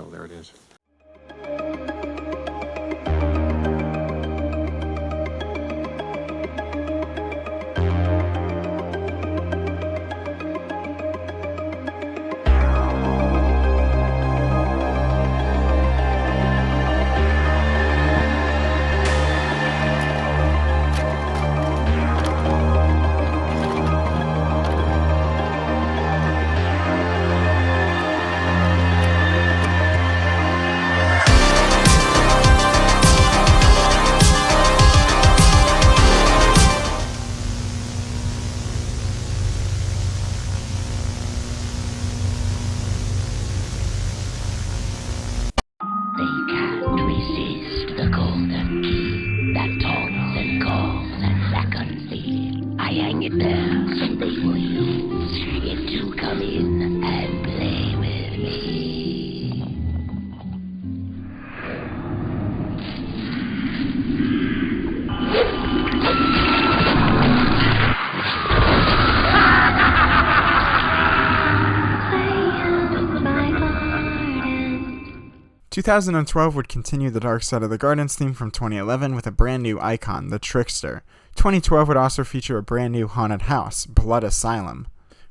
Oh, there it is. 2012 would continue the Dark Side of the Gardens theme from 2011 with a brand new icon, the Trickster. 2012 would also feature a brand new haunted house, Blood Asylum.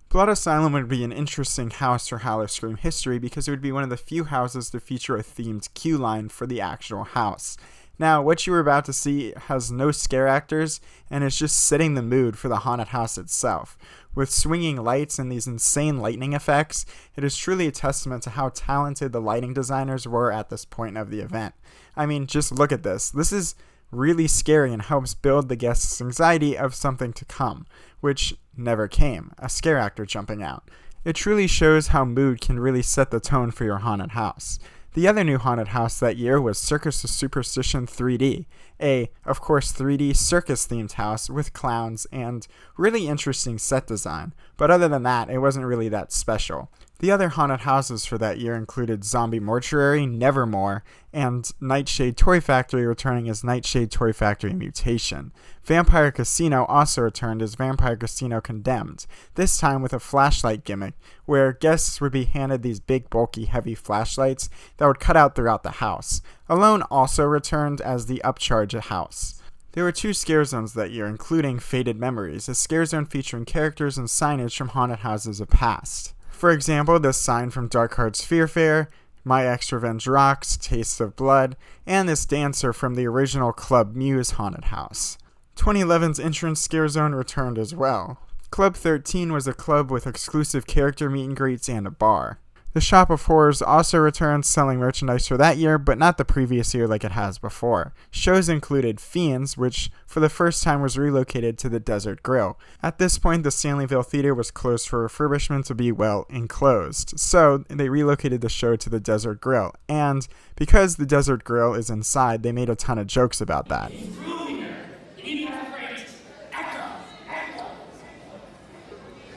Blood Asylum would be an interesting house for Howl-O-Scream history because it would be one of the few houses to feature a themed queue line for the actual house. Now, what you were about to see has no scare actors and is just setting the mood for the haunted house itself. With swinging lights and these insane lightning effects, it is truly a testament to how talented the lighting designers were at this point of the event. I mean, just look at this. This is really scary and helps build the guest's anxiety of something to come, which never came, a scare actor jumping out. It truly shows how mood can really set the tone for your haunted house. The other new haunted house that year was Circus of Superstition 3D, of course, 3D circus-themed house with clowns and really interesting set design, but other than that, it wasn't really that special. The other haunted houses for that year included Zombie Mortuary, Nevermore, and Nightshade Toy Factory returning as Nightshade Toy Factory Mutation. Vampire Casino also returned as Vampire Casino Condemned, this time with a flashlight gimmick, where guests would be handed these big, bulky, heavy flashlights that would cut out throughout the house. Alone also returned as the Upcharge House. There were 2 scare zones that year, including Faded Memories, a scare zone featuring characters and signage from haunted houses of past. For example, this sign from Dark Heart's Fear Fair, My Ex Revenge Rocks, Taste of Blood, and this dancer from the original Club Muse haunted house. 2011's entrance scare zone returned as well. Club 13 was a club with exclusive character meet and greets and a bar. The Shop of Horrors also returned, selling merchandise for that year, but not the previous year like it has before. Shows included Fiends, which for the first time was relocated to the Desert Grill. At this point, the Stanleyville Theater was closed for refurbishment to be, well, enclosed. So they relocated the show to the Desert Grill, and because the Desert Grill is inside, they made a ton of jokes about that.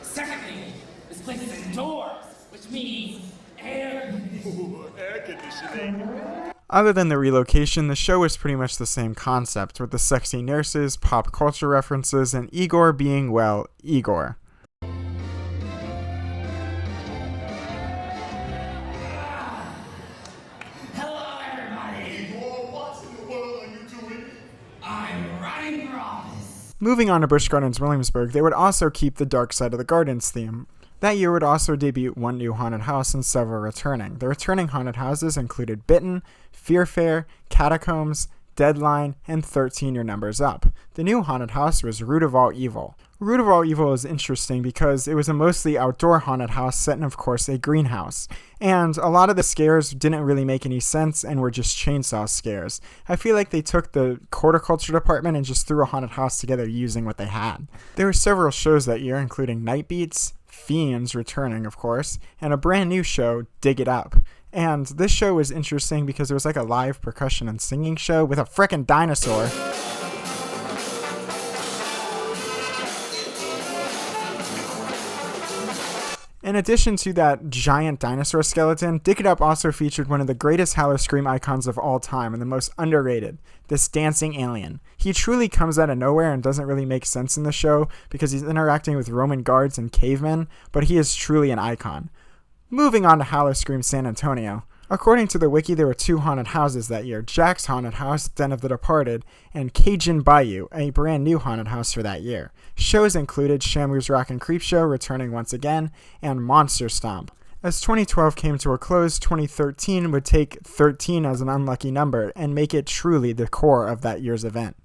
Secondly, this place is indoors, which means air conditioning. Other than the relocation, the show was pretty much the same concept, with the sexy nurses, pop culture references, and Igor being, well, Igor. Hello, everybody. Igor, what in the world are you doing? I'm running for office. Moving on to Busch Gardens Williamsburg, they would also keep the Dark Side of the Gardens theme. That year would also debut 1 new haunted house and several returning. The returning haunted houses included Bitten, Fear Fair, Catacombs, Deadline, and 13 Your Numbers Up. The new haunted house was Root of All Evil. Root of All Evil is interesting because it was a mostly outdoor haunted house set in, of course, a greenhouse. And a lot of the scares didn't really make any sense and were just chainsaw scares. I feel like they took the horticulture department and just threw a haunted house together using what they had. There were several shows that year, including Night Beats, Fiends returning, of course, and a brand new show, Dig It Up. And this show was interesting because it was like a live percussion and singing show with a frickin' dinosaur. In addition to that giant dinosaur skeleton, Dig It Up also featured one of the greatest Howl-O-Scream icons of all time and the most underrated, this dancing alien. He truly comes out of nowhere and doesn't really make sense in the show because he's interacting with Roman guards and cavemen, but he is truly an icon. Moving on to Howl-O-Scream San Antonio. According to the wiki, there were 2 haunted houses that year: Jack's Haunted House, Den of the Departed, and Cajun Bayou, a brand new haunted house for that year. Shows included Shamu's Rock and Creep Show, returning once again, and Monster Stomp. As 2012 came to a close, 2013 would take 13 as an unlucky number and make it truly the core of that year's event.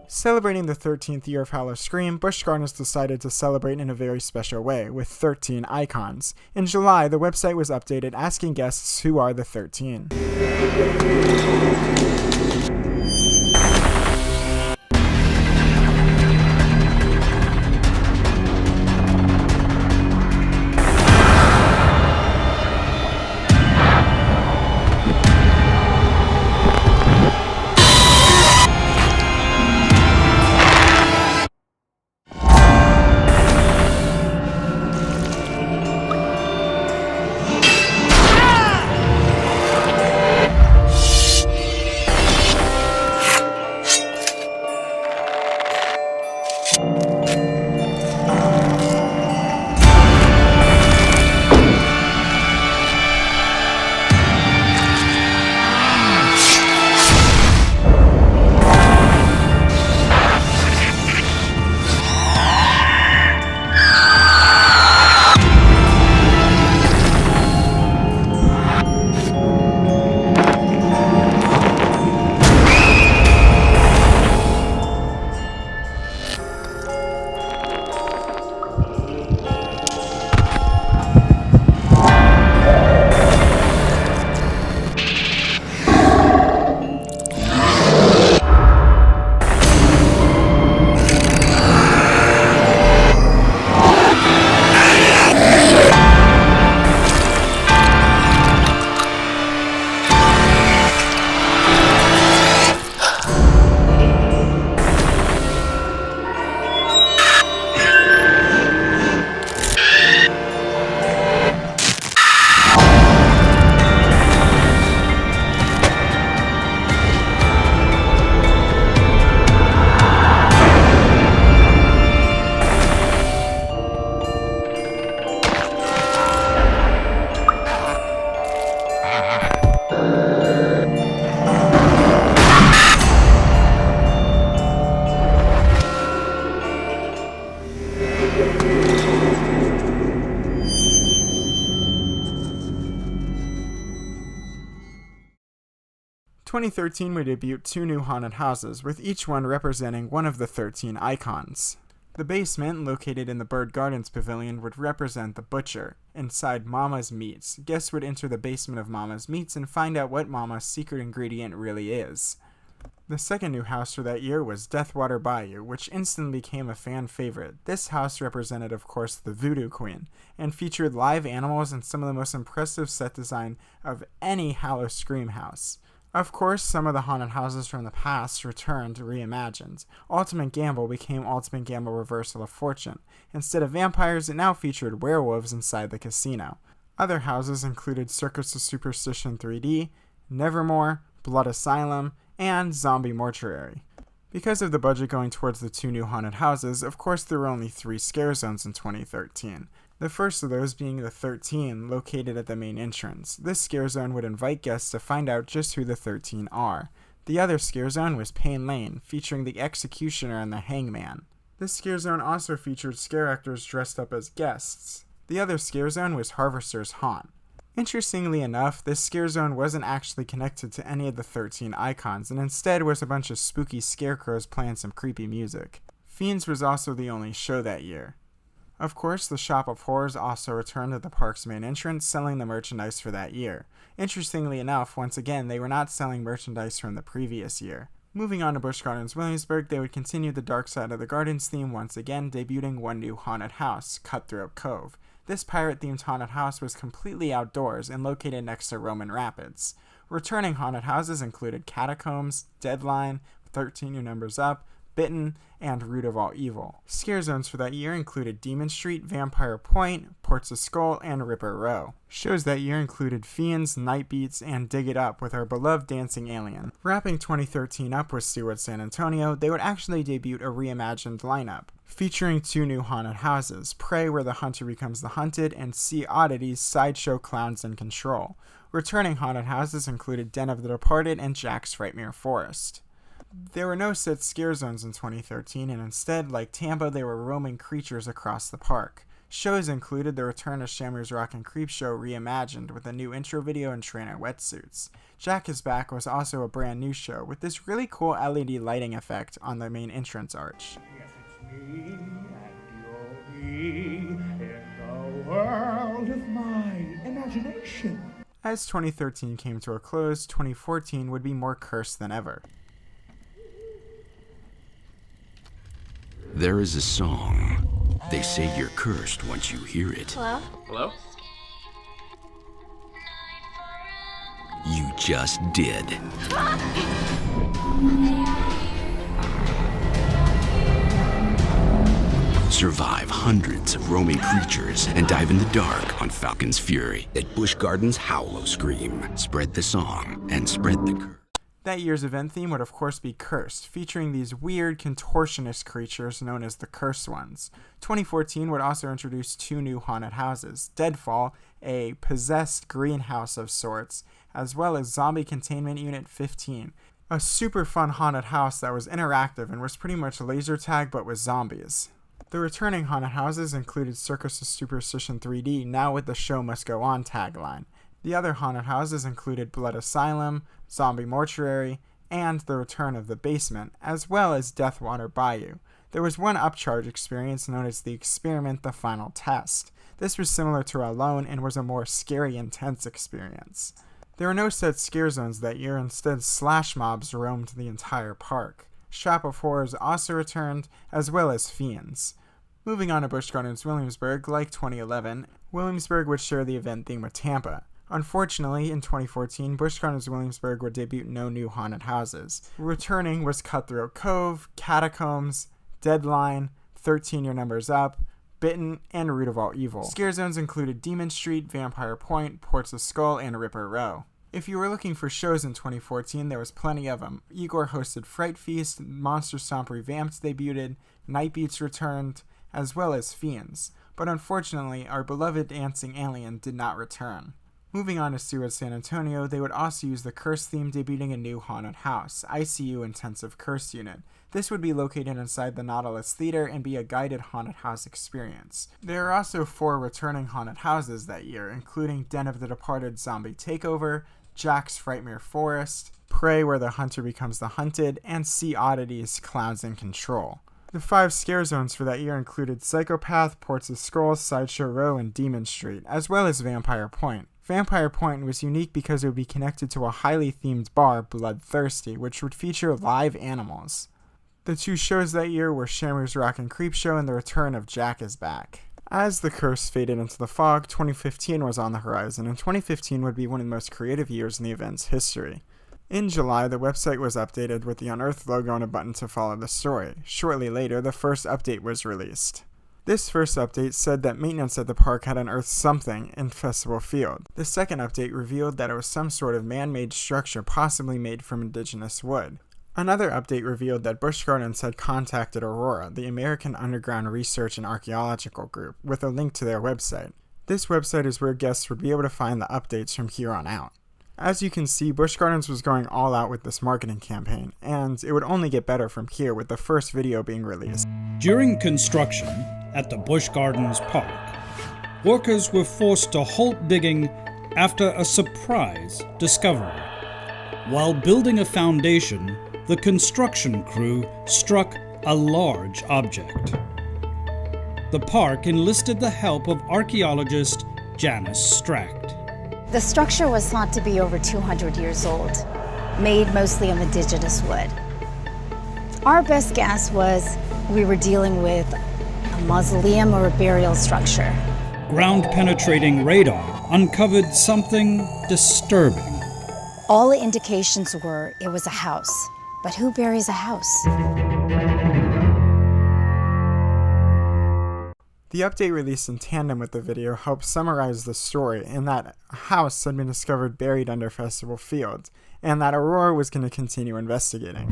Celebrating the 13th year of Howl-O-Scream, Busch Gardens decided to celebrate in a very special way, with 13 icons. In July, the website was updated asking guests who are the 13. In 2013 would debut 2 new haunted houses, with each one representing one of the 13 icons. The basement, located in the Busch Gardens pavilion, would represent the butcher. Inside Mama's Meats, guests would enter the basement of Mama's Meats and find out what Mama's secret ingredient really is. The second new house for that year was Deathwater Bayou, which instantly became a fan favorite. This house represented, of course, the Voodoo Queen, and featured live animals and some of the most impressive set design of any Howl-O-Scream house. Of course, some of the haunted houses from the past returned reimagined. Ultimate Gamble became Ultimate Gamble Reversal of Fortune. Instead of vampires, it now featured werewolves inside the casino. Other houses included Circus of Superstition 3D, Nevermore, Blood Asylum, and Zombie Mortuary. Because of the budget going towards the 2 new haunted houses, of course there were only 3 scare zones in 2013. The first of those being the 13, located at the main entrance. This scare zone would invite guests to find out just who the 13 are. The other scare zone was Pain Lane, featuring the Executioner and the Hangman. This scare zone also featured scare actors dressed up as guests. The other scare zone was Harvester's Haunt. Interestingly enough, this scare zone wasn't actually connected to any of the 13 icons, and instead was a bunch of spooky scarecrows playing some creepy music. Fiends was also the only show that year. Of course, the Shop of Horrors also returned to the park's main entrance, selling the merchandise for that year. Interestingly enough, once again, they were not selling merchandise from the previous year. Moving on to Busch Gardens Williamsburg, they would continue the Dark Side of the Gardens theme once again, debuting one new haunted house, Cutthroat Cove. This pirate-themed haunted house was completely outdoors and located next to Roman Rapids. Returning haunted houses included Catacombs, Deadline, 13 Your Number's Up, Bitten, and Root of All Evil. Scare zones for that year included Demon Street, Vampire Point, Ports of Skull, and Ripper Row. Shows that year included Fiends, Night Beats, and Dig It Up with our beloved dancing alien. Wrapping 2013 up with SeaWorld San Antonio, they would actually debut a reimagined lineup, featuring 2 new haunted houses, Prey where the hunter becomes the hunted, and Sea Oddities, Sideshow Clowns in Control. Returning haunted houses included Den of the Departed and Jack's Frightmare Forest. There were no set scare zones in 2013, and instead, like Tampa, they were roaming creatures across the park. Shows included the return of Shamrock's Rock and Creep Show reimagined with a new intro video and trainer wetsuits. Jack is Back was also a brand new show with this really cool LED lighting effect on the main entrance arch. Yes, it's me and you're me in the world of my imagination. As 2013 came to a close, 2014 would be more cursed than ever. There is a song. They say you're cursed once you hear it. Hello? Hello? You just did. Survive hundreds of roaming creatures and dive in the dark on Falcon's Fury at Busch Gardens Howl-O-Scream. Spread the song and spread the curse. That year's event theme would of course be Cursed, featuring these weird contortionist creatures known as the Cursed Ones. 2014 would also introduce 2 new haunted houses, Deadfall, a possessed greenhouse of sorts, as well as Zombie Containment Unit 15, a super fun haunted house that was interactive and was pretty much laser tag but with zombies. The returning haunted houses included Circus of Superstition 3D, now with the Show Must Go On tagline. The other haunted houses included Blood Asylum, Zombie Mortuary, and the return of the Basement, as well as Deathwater Bayou. There was one upcharge experience known as the Experiment the Final Test. This was similar to Alone and was a more scary, intense experience. There were no set scare zones that year, instead slash mobs roamed the entire park. Shop of Horrors also returned, as well as Fiends. Moving on to Busch Gardens Williamsburg, like 2011, Williamsburg would share the event theme with Tampa. Unfortunately, in 2014, Busch Gardens Williamsburg would debut no new haunted houses. Returning was Cutthroat Cove, Catacombs, Deadline, 13 Your Number's Up, Bitten, and Root of All Evil. Scare zones included Demon Street, Vampire Point, Ports of Skull, and Ripper Row. If you were looking for shows in 2014, there was plenty of them. Igor hosted Fright Feast, Monster Stomp Revamped debuted, Night Beats returned, as well as Fiends. But unfortunately, our beloved dancing alien did not return. Moving on to SeaWorld San Antonio, they would also use the Curse theme, debuting a new haunted house, ICU Intensive Curse Unit. This would be located inside the Nautilus Theater and be a guided haunted house experience. There are also 4 returning haunted houses that year, including Den of the Departed Zombie Takeover, Jack's Frightmare Forest, Prey where the hunter becomes the hunted, and Sea Oddities Clowns in Control. The 5 scare zones for that year included Psychopath, Ports of Skull, Sideshow Row, and Demon Street, as well as Vampire Point. Vampire Point was unique because it would be connected to a highly themed bar, Bloodthirsty, which would feature live animals. The 2 shows that year were Shamrock's Rock and Creep Show and the return of Jack is Back. As the curse faded into the fog, 2015 was on the horizon, and 2015 would be one of the most creative years in the event's history. In July, the website was updated with the Unearthed logo and a button to follow the story. Shortly later, the first update was released. This first update said that maintenance at the park had unearthed something in Festival Field. The second update revealed that it was some sort of man-made structure possibly made from indigenous wood. Another update revealed that Busch Gardens had contacted Aurora, the American Underground Research and Archaeological Group, with a link to their website. This website is where guests would be able to find the updates from here on out. As you can see, Busch Gardens was going all out with this marketing campaign, and it would only get better from here with the first video being released. During construction at the Busch Gardens Park, workers were forced to halt digging after a surprise discovery. While building a foundation, the construction crew struck a large object. The park enlisted the help of archaeologist Janice Stracht. The structure was thought to be over 200 years old, made mostly of indigenous wood. Our best guess was we were dealing with a mausoleum or a burial structure. Ground-penetrating radar uncovered something disturbing. All the indications were it was a house. But who buries a house? The update released in tandem with the video helped summarize the story in that a house had been discovered buried under Festival Field, and that Aurora was going to continue investigating.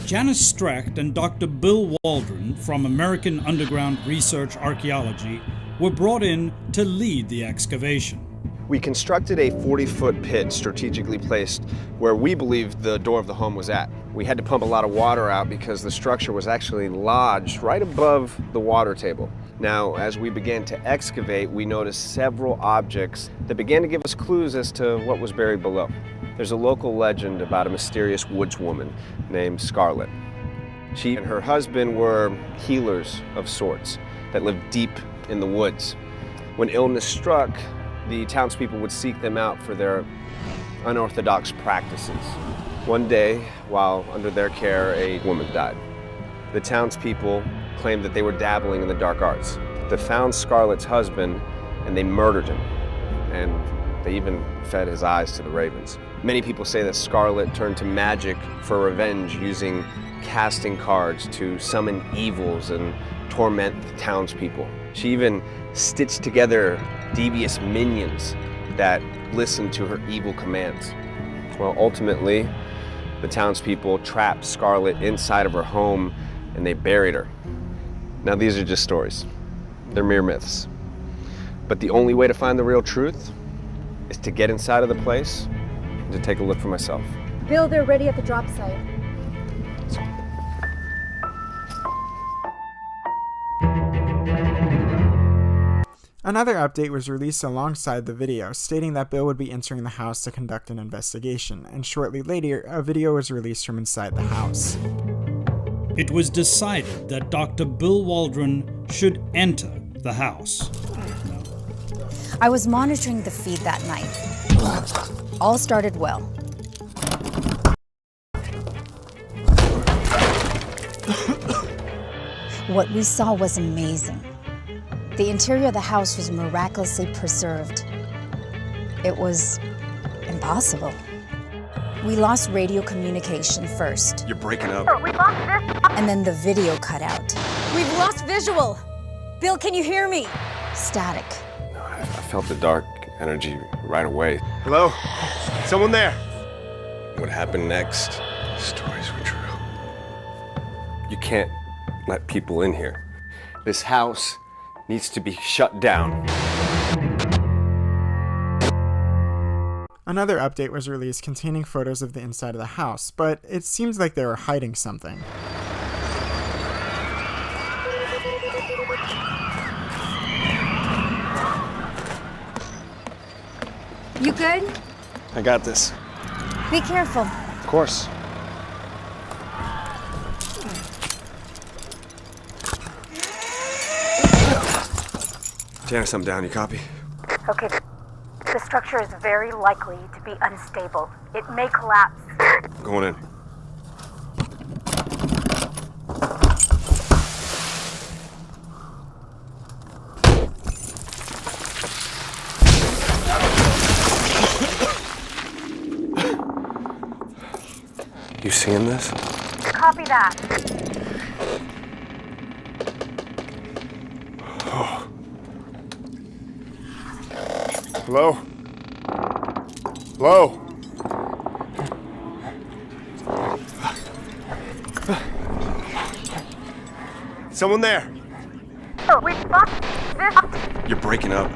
Janice Stracht and Dr. Bill Waldron from American Underground Research Archaeology were brought in to lead the excavation. We constructed a 40-foot pit strategically placed where we believed the door of the home was at. We had to pump a lot of water out because the structure was actually lodged right above the water table. Now, as we began to excavate, we noticed several objects that began to give us clues as to what was buried below. There's a local legend about a mysterious woods woman named Scarlet. She and her husband were healers of sorts that lived deep in the woods. When illness struck, the townspeople would seek them out for their unorthodox practices. One day, while under their care, a woman died. The townspeople claimed that they were dabbling in the dark arts. They found Scarlet's husband and they murdered him. And they even fed his eyes to the ravens. Many people say that Scarlet turned to magic for revenge, using casting cards to summon evils and torment the townspeople. She even stitched together devious minions that listened to her evil commands. Well, ultimately, the townspeople trapped Scarlet inside of her home and they buried her. Now, these are just stories. They're mere myths. But the only way to find the real truth is to get inside of the place and to take a look for myself. Bill, they're ready at the drop site. Another update was released alongside the video, stating that Bill would be entering the house to conduct an investigation, and shortly later, a video was released from inside the house. It was decided that Dr. Bill Waldron should enter the house. I was monitoring the feed that night. All started well. What we saw was amazing. The interior of the house was miraculously preserved. It was impossible. We lost radio communication first. You're breaking up. We lost this. And then the video cut out. We've lost visual. Bill, can you hear me? Static. I felt the dark energy right away. Hello? Someone there? What happened next? Stories were true. You can't let people in here. This house needs to be shut down. Another update was released containing photos of the inside of the house, but it seems like they were hiding something. You good? I got this. Be careful. Of course. Janice, I'm down. You copy? Okay. The structure is very likely to be unstable. It may collapse. Going in. You seeing this? Copy that. Oh. Hello? Hello? Someone there? We lost this. You're breaking up.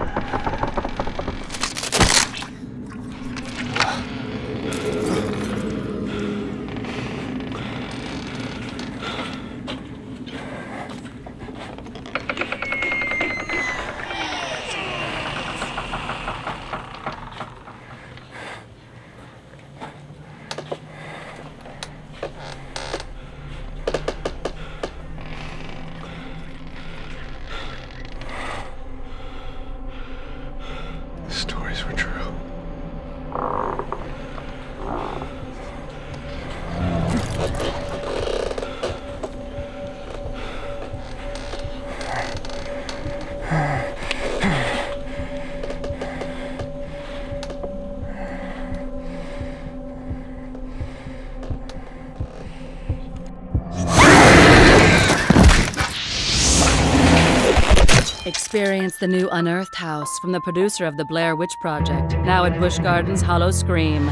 experience the new Unearthed House from the producer of the Blair Witch Project, now at Busch Gardens Howl-O-Scream.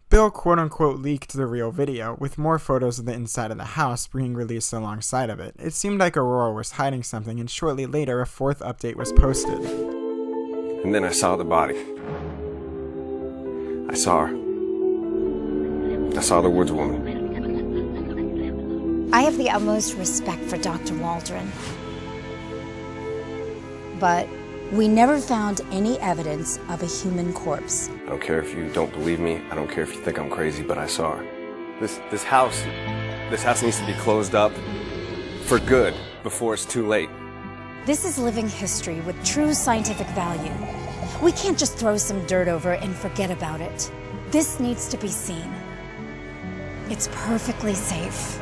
Bill quote-unquote leaked the real video, with more photos of the inside of the house being released alongside of it. It seemed like Aurora was hiding something, and shortly later a fourth update was posted. And then I saw the body. I saw her. I saw the woods woman. I have the utmost respect for Dr. Waldron, but we never found any evidence of a human corpse. I don't care if you don't believe me. I don't care if you think I'm crazy, but I saw her. This house needs to be closed up for good before it's too late. This is living history with true scientific value. We can't just throw some dirt over it and forget about it. This needs to be seen. It's perfectly safe.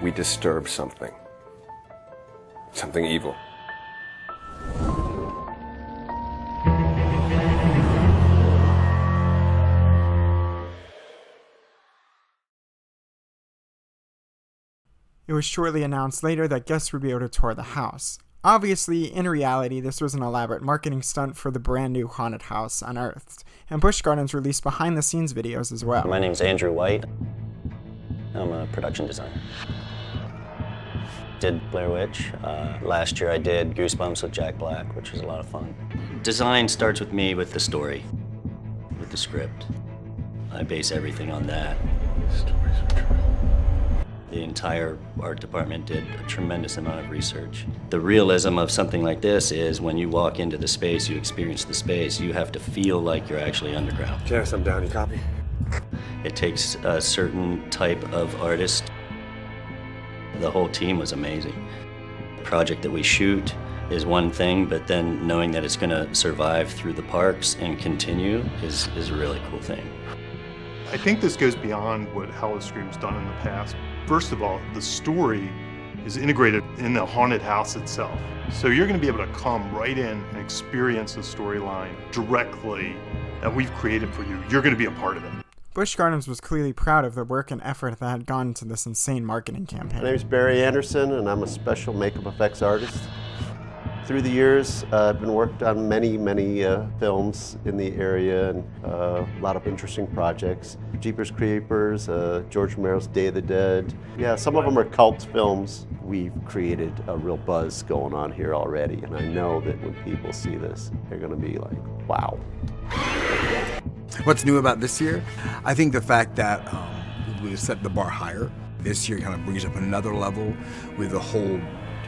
We disturbed something. Something evil. It was shortly announced later that guests would be able to tour the house. Obviously, in reality, this was an elaborate marketing stunt for the brand new haunted house Unearthed, and Busch Gardens released behind-the-scenes videos as well. My name's Andrew White. I'm a production designer. Did Blair Witch. Last year I did Goosebumps with Jack Black, which was a lot of fun. Design starts with me with the story, with the script. I base everything on that. Stories are true. The entire art department did a tremendous amount of research. The realism of something like this is when you walk into the space, you experience the space, you have to feel like you're actually underground. Janice, I'm down. You copy? It takes a certain type of artist. The whole team was amazing. The project that we shoot is one thing, but then knowing that it's going to survive through the parks and continue is a really cool thing. I think this goes beyond what Howl-O-Scream's done in the past. First of all, the story is integrated in the haunted house itself. So you're going to be able to come right in and experience the storyline directly that we've created for you. You're going to be a part of it. Busch Gardens was clearly proud of the work and effort that had gone into this insane marketing campaign. My name is Barry Anderson, and I'm a special makeup effects artist. Through the years, I've been worked on many films in the area, and a lot of interesting projects. Jeepers Creepers, George Romero's Day of the Dead. Yeah, some of them are cult films. We've created a real buzz going on here already, and I know that when people see this, they're going to be like, wow. What's new about this year? I think the fact that we set the bar higher. This year kind of brings up another level with the whole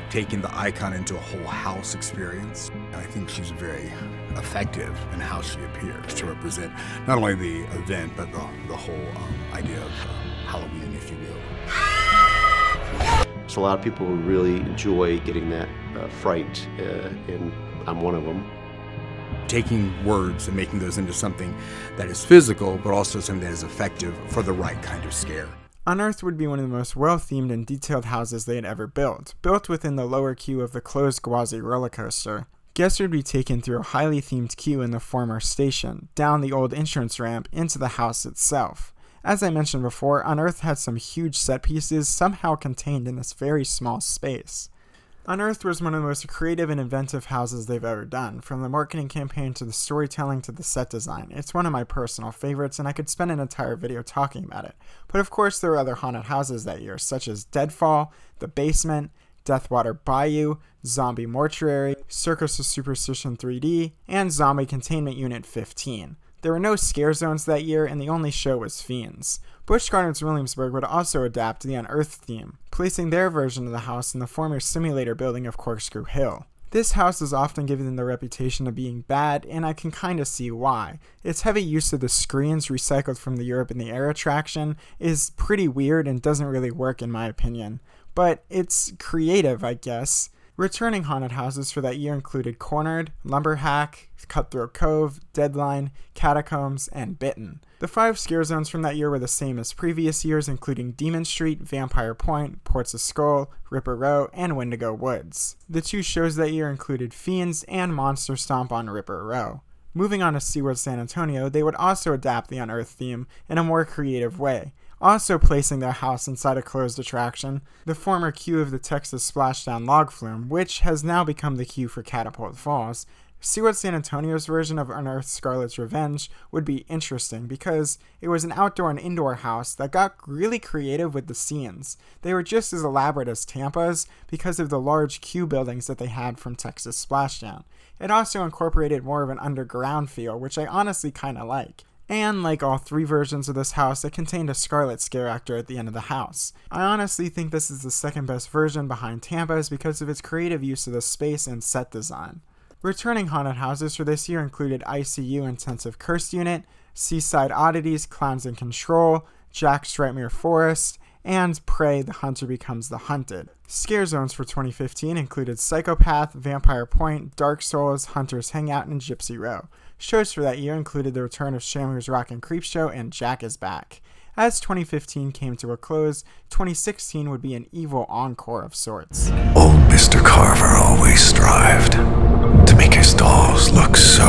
taking the icon into a whole house experience. I think she's very effective in how she appears to represent not only the event, but the whole idea of Halloween, if you will. There's a lot of people who really enjoy getting that fright, and I'm one of them. Taking words and making those into something that is physical, but also something that is effective for the right kind of scare. Unearthed would be one of the most well-themed and detailed houses they had ever built within the lower queue of the closed Gwazi roller coaster. Guests would be taken through a highly themed queue in the former station, down the old entrance ramp, into the house itself. As I mentioned before, Unearthed had some huge set pieces somehow contained in this very small space. Unearthed was one of the most creative and inventive houses they've ever done, from the marketing campaign to the storytelling to the set design. It's one of my personal favorites, and I could spend an entire video talking about it. But of course, there were other haunted houses that year, such as Deadfall, The Basement, Deathwater Bayou, Zombie Mortuary, Circus of Superstition 3D, and Zombie Containment Unit 15. There were no scare zones that year, and the only show was Fiends. Busch Gardens Williamsburg would also adapt the Unearthed theme, placing their version of the house in the former simulator building of Corkscrew Hill. This house is often given the reputation of being bad, and I can kinda see why. Its heavy use of the screens recycled from the Europe in the Air attraction is pretty weird and doesn't really work in my opinion. But it's creative, I guess. Returning haunted houses for that year included Cornered, Lumberhack, Cutthroat Cove, Deadline, Catacombs, and Bitten. The 5 scare zones from that year were the same as previous years, including Demon Street, Vampire Point, Ports of Skull, Ripper Row, and Wendigo Woods. The 2 shows that year included Fiends and Monster Stomp on Ripper Row. Moving on to SeaWorld San Antonio, they would also adapt the Unearthed theme in a more creative way. also placing their house inside a closed attraction, the former queue of the Texas Splashdown Log Flume, which has now become the queue for Catapult Falls. SeaWorld San Antonio's version of Unearthed Scarlet's Revenge would be interesting because it was an outdoor and indoor house that got really creative with the scenes. They were just as elaborate as Tampa's because of the large queue buildings that they had from Texas Splashdown. It also incorporated more of an underground feel, which I honestly kinda like. And like all three versions of this house, it contained a Scarlet scare actor at the end of the house. I honestly think this is the second best version behind Tampa's because of its creative use of the space and set design. Returning haunted houses for this year included ICU Intensive Cursed Unit, Seaside Oddities Clowns in Control, Jack's Frightmare Forest, and Prey the Hunter Becomes the Hunted. Scare zones for 2015 included Psychopath, Vampire Point, Dark Souls, Hunter's Hangout, and Gypsy Row. Shows for that year included the return of Shamu's Rock and Creep Show and Jack is Back. As 2015 came to a close, 2016 would be an evil encore of sorts. Old Mr. Carver always strived to make his dolls look so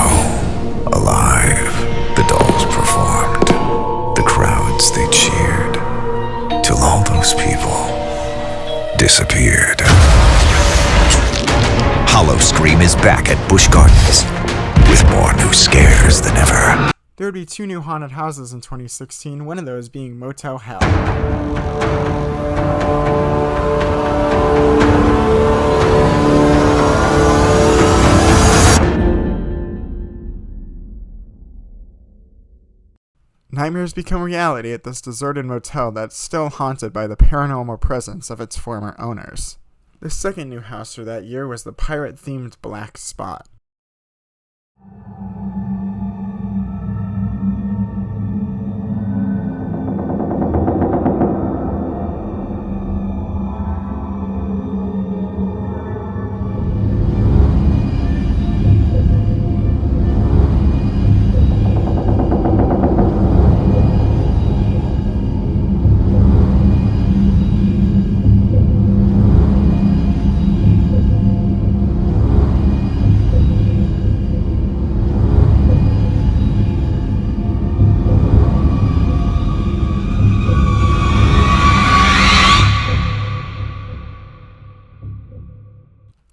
alive. The dolls performed, the crowds they cheered, till all those people disappeared. Howl-O-Scream is back at Busch Gardens with more new scares than ever. There would be 2 new haunted houses in 2016, one of those being Motel Hell. Nightmares become reality at this deserted motel that's still haunted by the paranormal presence of its former owners. The second new house for that year was the pirate-themed Black Spot.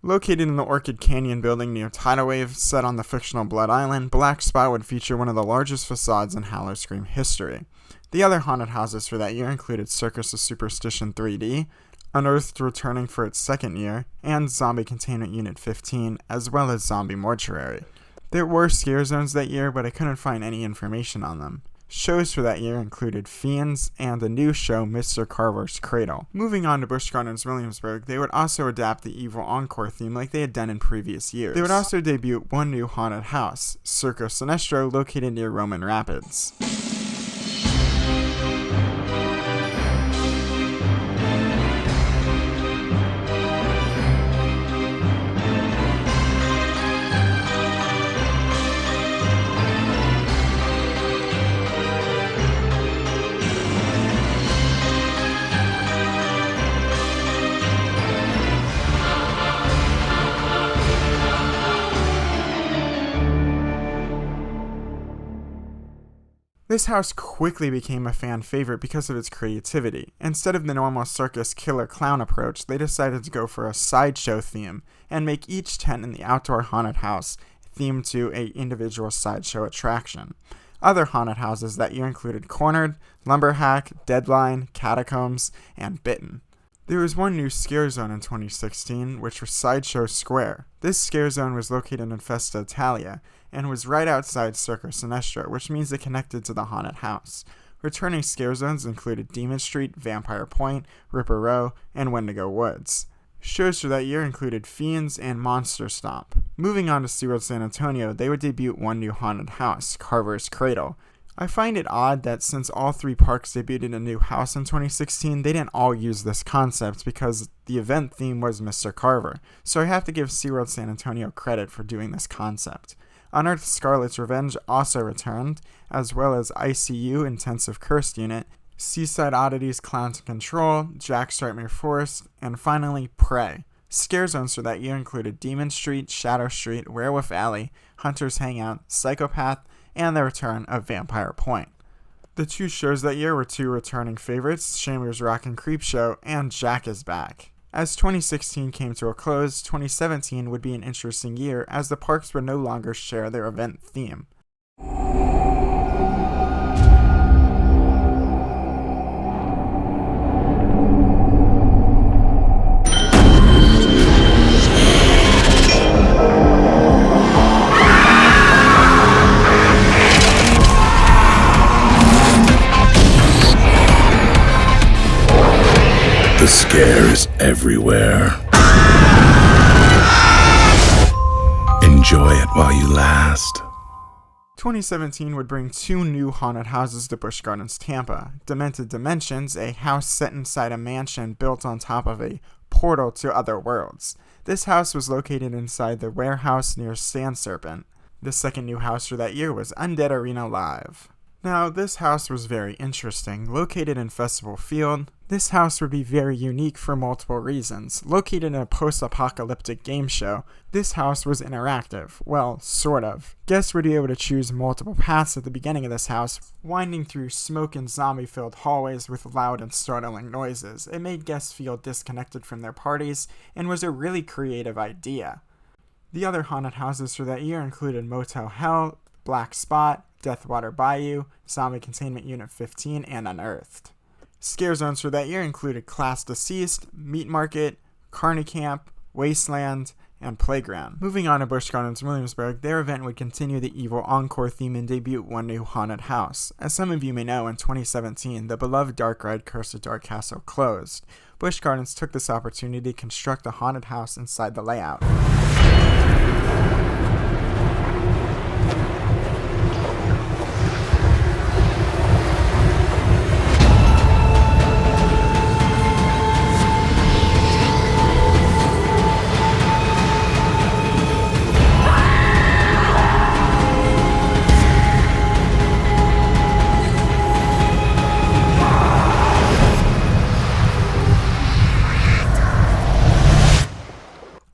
Located in the Orchid Canyon building near Tidal Wave, set on the fictional Blood Island, Black Spot would feature one of the largest facades in Howl-O-Scream history. The other haunted houses for that year included Circus of Superstition 3D, Unearthed returning for its second year, and Zombie Containment Unit 15, as well as Zombie Mortuary. There were scare zones that year, but I couldn't find any information on them. Shows for that year included Fiends and the new show Mr. Carver's Cradle. Moving on to Busch Gardens Williamsburg, they would also adapt the Evil Encore theme like they had done in previous years. They would also debut one new haunted house, Circo Sinestro, located near Roman Rapids. This house quickly became a fan favorite because of its creativity. Instead of the normal circus killer clown approach, they decided to go for a sideshow theme and make each tent in the outdoor haunted house themed to an individual sideshow attraction. Other haunted houses that year included Cornered, Lumberhack, Deadline, Catacombs, and Bitten. There was one new scare zone in 2016, which was Sideshow Square. This scare zone was located in Festa Italia, and was right outside Circo Sinestro, which means it connected to the haunted house. Returning scare zones included Demon Street, Vampire Point, Ripper Row, and Wendigo Woods. Shows for that year included Fiends and Monster Stomp. Moving on to SeaWorld San Antonio, they would debut one new haunted house, Carver's Cradle. I find it odd that since all three parks debuted a new house in 2016, they didn't all use this concept because the event theme was Mr. Carver, so I have to give SeaWorld San Antonio credit for doing this concept. Unearthed Scarlet's Revenge also returned, as well as ICU Intensive Cursed Unit, Seaside Oddities Clowns in Control, Jack's Frightmare Forest, and finally Prey. Scare zones for that year included Demon Street, Shadow Street, Werewolf Alley, Hunter's Hangout, Psychopath, and the return of Vampire Point. The two shows that year were two returning favorites, Chambers Rock and Creep Show and Jack is Back. As 2016 came to a close, 2017 would be an interesting year as the parks would no longer share their event theme. The scare is everywhere. Enjoy it while you last. 2017 would bring two new haunted houses to Busch Gardens, Tampa. Demented Dimensions, a house set inside a mansion built on top of a portal to other worlds. This house was located inside the warehouse near Sand Serpent. The second new house for that year was Undead Arena Live. Now, this house was very interesting. Located in Festival Field, this house would be very unique for multiple reasons. Located in a post-apocalyptic game show, this house was interactive. Well, sort of. Guests would be able to choose multiple paths at the beginning of this house, winding through smoke and zombie-filled hallways with loud and startling noises. It made guests feel disconnected from their parties, and was a really creative idea. The other haunted houses for that year included Motel Hell, Black Spot, Deathwater Bayou, Zombie Containment Unit 15, and Unearthed. Scare zones for that year included Class Deceased, Meat Market, Carney Camp, Wasteland, and Playground. Moving on to Busch Gardens Williamsburg, their event would continue the Evil Encore theme and debut one new haunted house. As some of you may know, in 2017, the beloved dark ride Curse of Dark Castle closed. Busch Gardens took this opportunity to construct a haunted house inside the layout.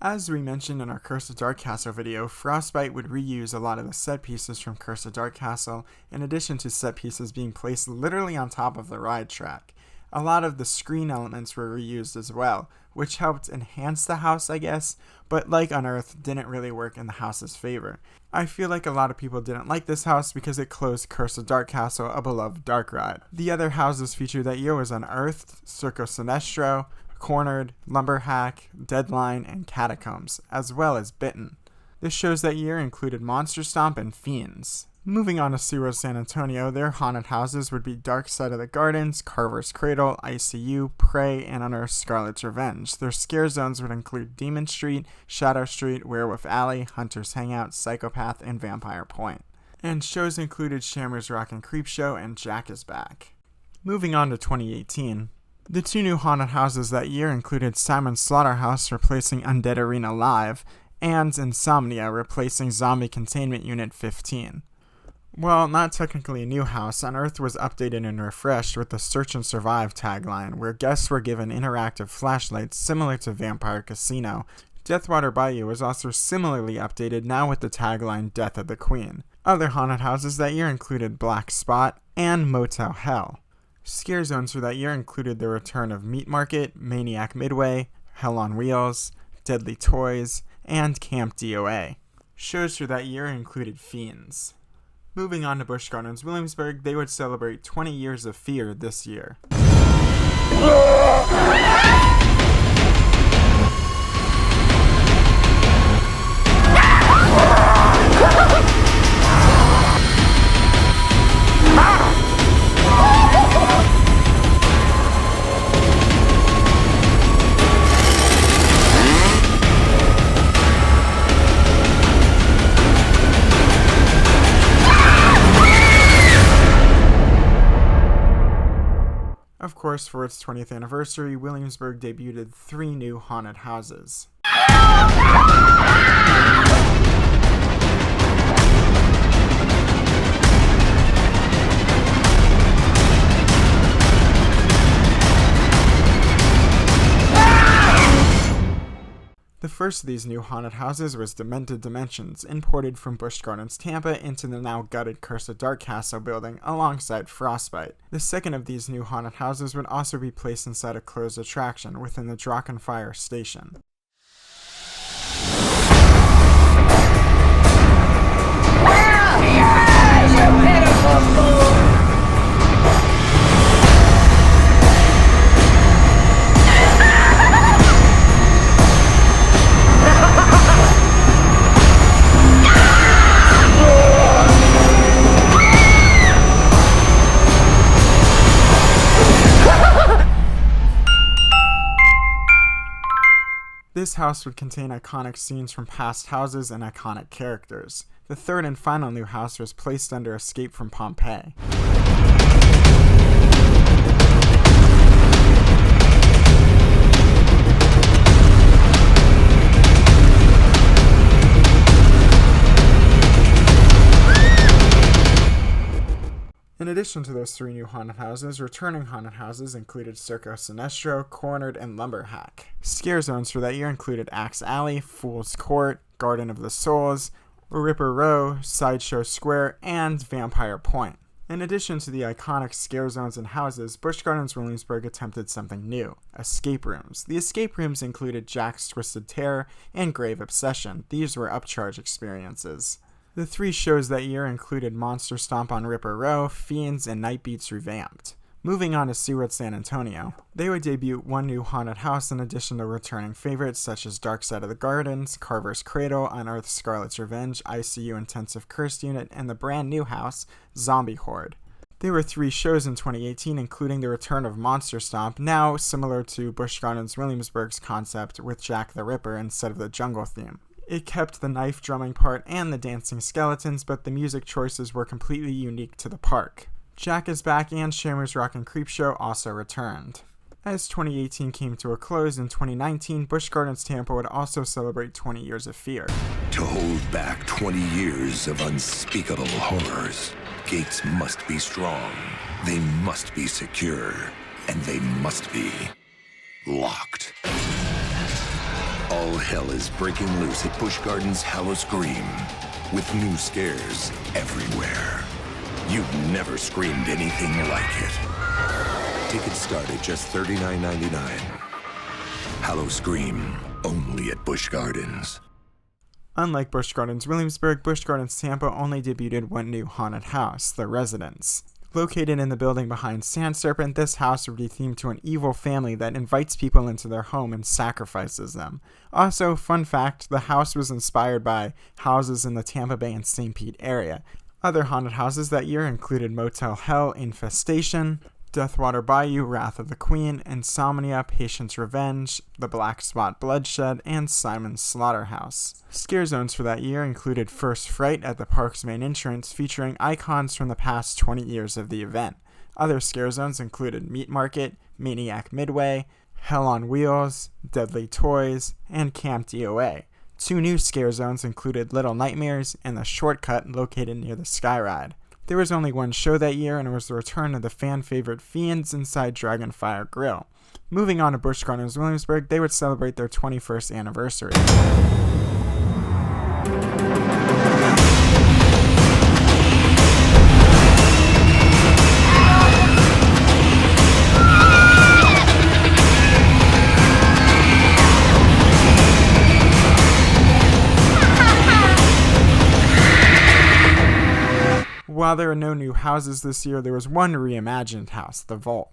As we mentioned in our Curse of Dark Castle video, Frostbite would reuse a lot of the set pieces from Curse of Dark Castle, in addition to set pieces being placed literally on top of the ride track. A lot of the screen elements were reused as well, which helped enhance the house, I guess, but like Unearthed, didn't really work in the house's favor. I feel like a lot of people didn't like this house because it closed Curse of Dark Castle, a beloved dark ride. The other houses featured that year was Unearthed, Circo Sinestro, Cornered, Lumberhack, Deadline, and Catacombs, as well as Bitten. The shows that year included Monster Stomp and Fiends. Moving on to SeaWorld San Antonio, their haunted houses would be Dark Side of the Gardens, Carver's Cradle, ICU, Prey, and Unearthed Scarlet's Revenge. Their scare zones would include Demon Street, Shadow Street, Werewolf Alley, Hunter's Hangout, Psychopath, and Vampire Point. And shows included Shammer's Rock and Creep Show and Jack is Back. Moving on to 2018, the two new haunted houses that year included Simon's Slaughterhouse replacing Undead Arena Live, and Insomnia replacing Zombie Containment Unit 15. Well, not technically a new house, Unearthed was updated and refreshed with the Search and Survive tagline, where guests were given interactive flashlights similar to Vampire Casino. Deathwater Bayou was also similarly updated, now with the tagline Death of the Queen. Other haunted houses that year included Black Spot and Motel Hell. Scare zones for that year included the return of Meat Market, Maniac Midway, Hell on Wheels, Deadly Toys, and Camp DOA. Shows for that year included Fiends. Moving on to Busch Gardens Williamsburg, they would celebrate 20 years of fear this year. Of course, for its 20th anniversary, Williamsburg debuted 3 new haunted houses. The first of these new haunted houses was Demented Dimensions, imported from Busch Gardens, Tampa into the now gutted Curse of Dark Castle building alongside Frostbite. The second of these new haunted houses would also be placed inside a closed attraction within the Drachenfire station. This house would contain iconic scenes from past houses and iconic characters. The third and final new house was placed under Escape from Pompeii. In addition to those three new haunted houses, returning haunted houses included Circo Sinestro, Cornered, and Lumberhack. Scare zones for that year included Axe Alley, Fool's Court, Garden of the Souls, Ripper Row, Sideshow Square, and Vampire Point. In addition to the iconic scare zones and houses, Busch Gardens Williamsburg attempted something new: escape rooms. The escape rooms included Jack's Twisted Terror and Grave Obsession. These were upcharge experiences. The three shows that year included Monster Stomp on Ripper Row, Fiends, and Night Beats Revamped. Moving on to SeaWorld San Antonio, they would debut one new haunted house in addition to returning favorites such as Dark Side of the Gardens, Carver's Cradle, Unearthed Scarlet's Revenge, ICU Intensive Cursed Unit, and the brand new house, Zombie Horde. There were three shows in 2018, including the return of Monster Stomp, now similar to Busch Gardens Williamsburg's concept with Jack the Ripper instead of the jungle theme. It kept the knife drumming part and the dancing skeletons, but the music choices were completely unique to the park. Jack is Back and Shamrock's Rockin' Creepshow also returned. As 2018 came to a close, in 2019, Busch Gardens Tampa would also celebrate 20 years of fear. To hold back 20 years of unspeakable horrors, gates must be strong, they must be secure, and they must be locked. All hell is breaking loose at Busch Gardens Howl-O-Scream, with new scares everywhere. You've never screamed anything like it. Tickets start at just $39.99. Howl-O-Scream, only at Busch Gardens. Unlike Busch Gardens Williamsburg, Busch Gardens Tampa only debuted one new haunted house, The Residence. Located in the building behind Sand Serpent, this house would be themed to an evil family that invites people into their home and sacrifices them. Also, fun fact, the house was inspired by houses in the Tampa Bay and St. Pete area. Other haunted houses that year included Motel Hell, Infestation, Deathwater Bayou, Wrath of the Queen, Insomnia, Patient's Revenge, The Black Spot Bloodshed, and Simon's Slaughterhouse. Scare zones for that year included First Fright at the park's main entrance, featuring icons from the past 20 years of the event. Other scare zones included Meat Market, Maniac Midway, Hell on Wheels, Deadly Toys, and Camp DOA. Two new scare zones included Little Nightmares and The Shortcut, located near the Skyride. There was only one show that year, and it was the return of the fan-favorite Fiends inside Dragonfire Grill. Moving on to Busch Gardens Williamsburg, they would celebrate their 21st anniversary. While there are no new houses this year, there was one reimagined house, the Vault.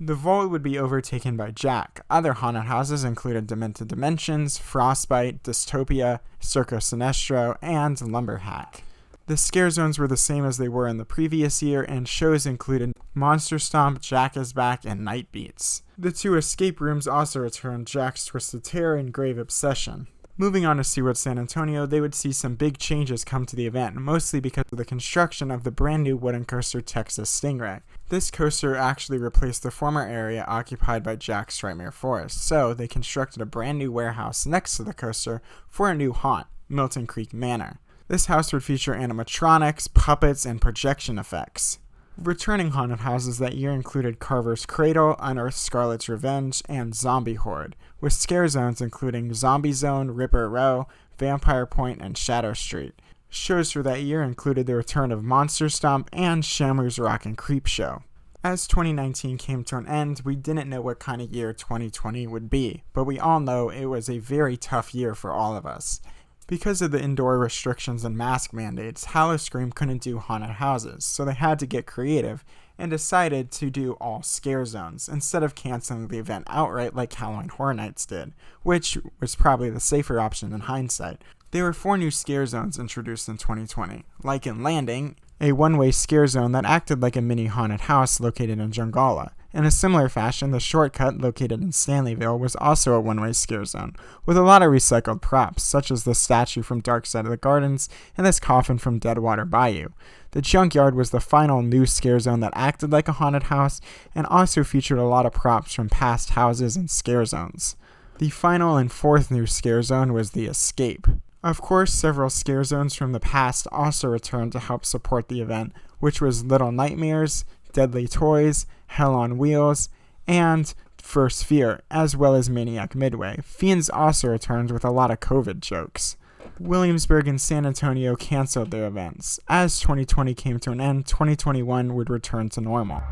The Vault would be overtaken by Jack. Other haunted houses included Demented Dimensions, Frostbite, Dystopia, Circo Sinestro, and Lumberhack. The scare zones were the same as they were in the previous year, and shows included Monster Stomp, Jack is Back, and Night Beats. The two escape rooms also returned Jack's Twisted Terror and Grave Obsession. Moving on to SeaWorld San Antonio, they would see some big changes come to the event, mostly because of the construction of the brand new wooden coaster Texas Stingray. This coaster actually replaced the former area occupied by Jack Stripemere Forest, so they constructed a brand new warehouse next to the coaster for a new haunt, Milton Creek Manor. This house would feature animatronics, puppets, and projection effects. Returning haunted houses that year included Carver's Cradle, Unearthed Scarlet's Revenge, and Zombie Horde, with scare zones including Zombie Zone, Ripper Row, Vampire Point, and Shadow Street. Shows for that year included the return of Monster Stomp and Shamu's Rock and Creep Show. As 2019 came to an end, we didn't know what kind of year 2020 would be, but we all know it was a very tough year for all of us. Because of the indoor restrictions and mask mandates, Howl-O-Scream couldn't do haunted houses, so they had to get creative and decided to do all scare zones instead of canceling the event outright like Halloween Horror Nights did, which was probably the safer option in hindsight. There were 4 new scare zones introduced in 2020, like in Landing, a one-way scare zone that acted like a mini haunted house located in Jungala. In a similar fashion, the Shortcut, located in Stanleyville, was also a one-way scare zone, with a lot of recycled props, such as the statue from Dark Side of the Gardens and this coffin from Deadwater Bayou. The Junkyard was the final new scare zone that acted like a haunted house, and also featured a lot of props from past houses and scare zones. The final and 4th new scare zone was the Escape. Of course, several scare zones from the past also returned to help support the event, which was Little Nightmares, Deadly Toys, Hell on Wheels, and First Fear, as well as Maniac Midway. Fiends also returned with a lot of COVID jokes. Williamsburg and San Antonio canceled their events. As 2020 came to an end, 2021 would return to normal.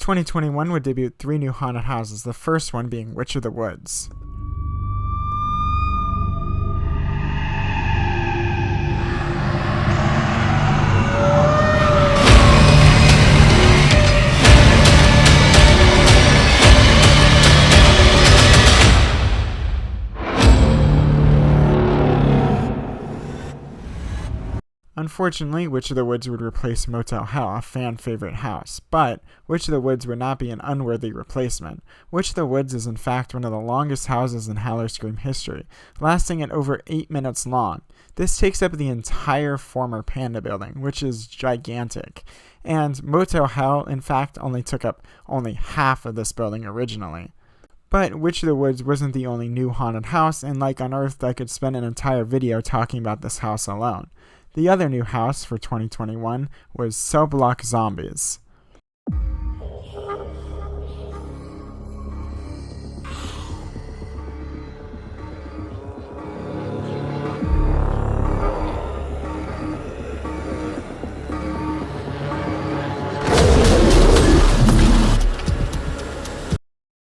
'21 would debut 3 new haunted houses, the first one being Witch of the Woods. Unfortunately, Witch of the Woods would replace Motel Hell, a fan-favorite house, but Witch of the Woods would not be an unworthy replacement. Witch of the Woods is in fact one of the longest houses in Howl-O-Scream history, lasting at over 8 minutes long. This takes up the entire former Panda building, which is gigantic, and Motel Hell, in fact, only took up half of this building originally. But Witch of the Woods wasn't the only new haunted house, and like Unearthed, I could spend an entire video talking about this house alone. The other new house for 2021 was Cell Block Zombies.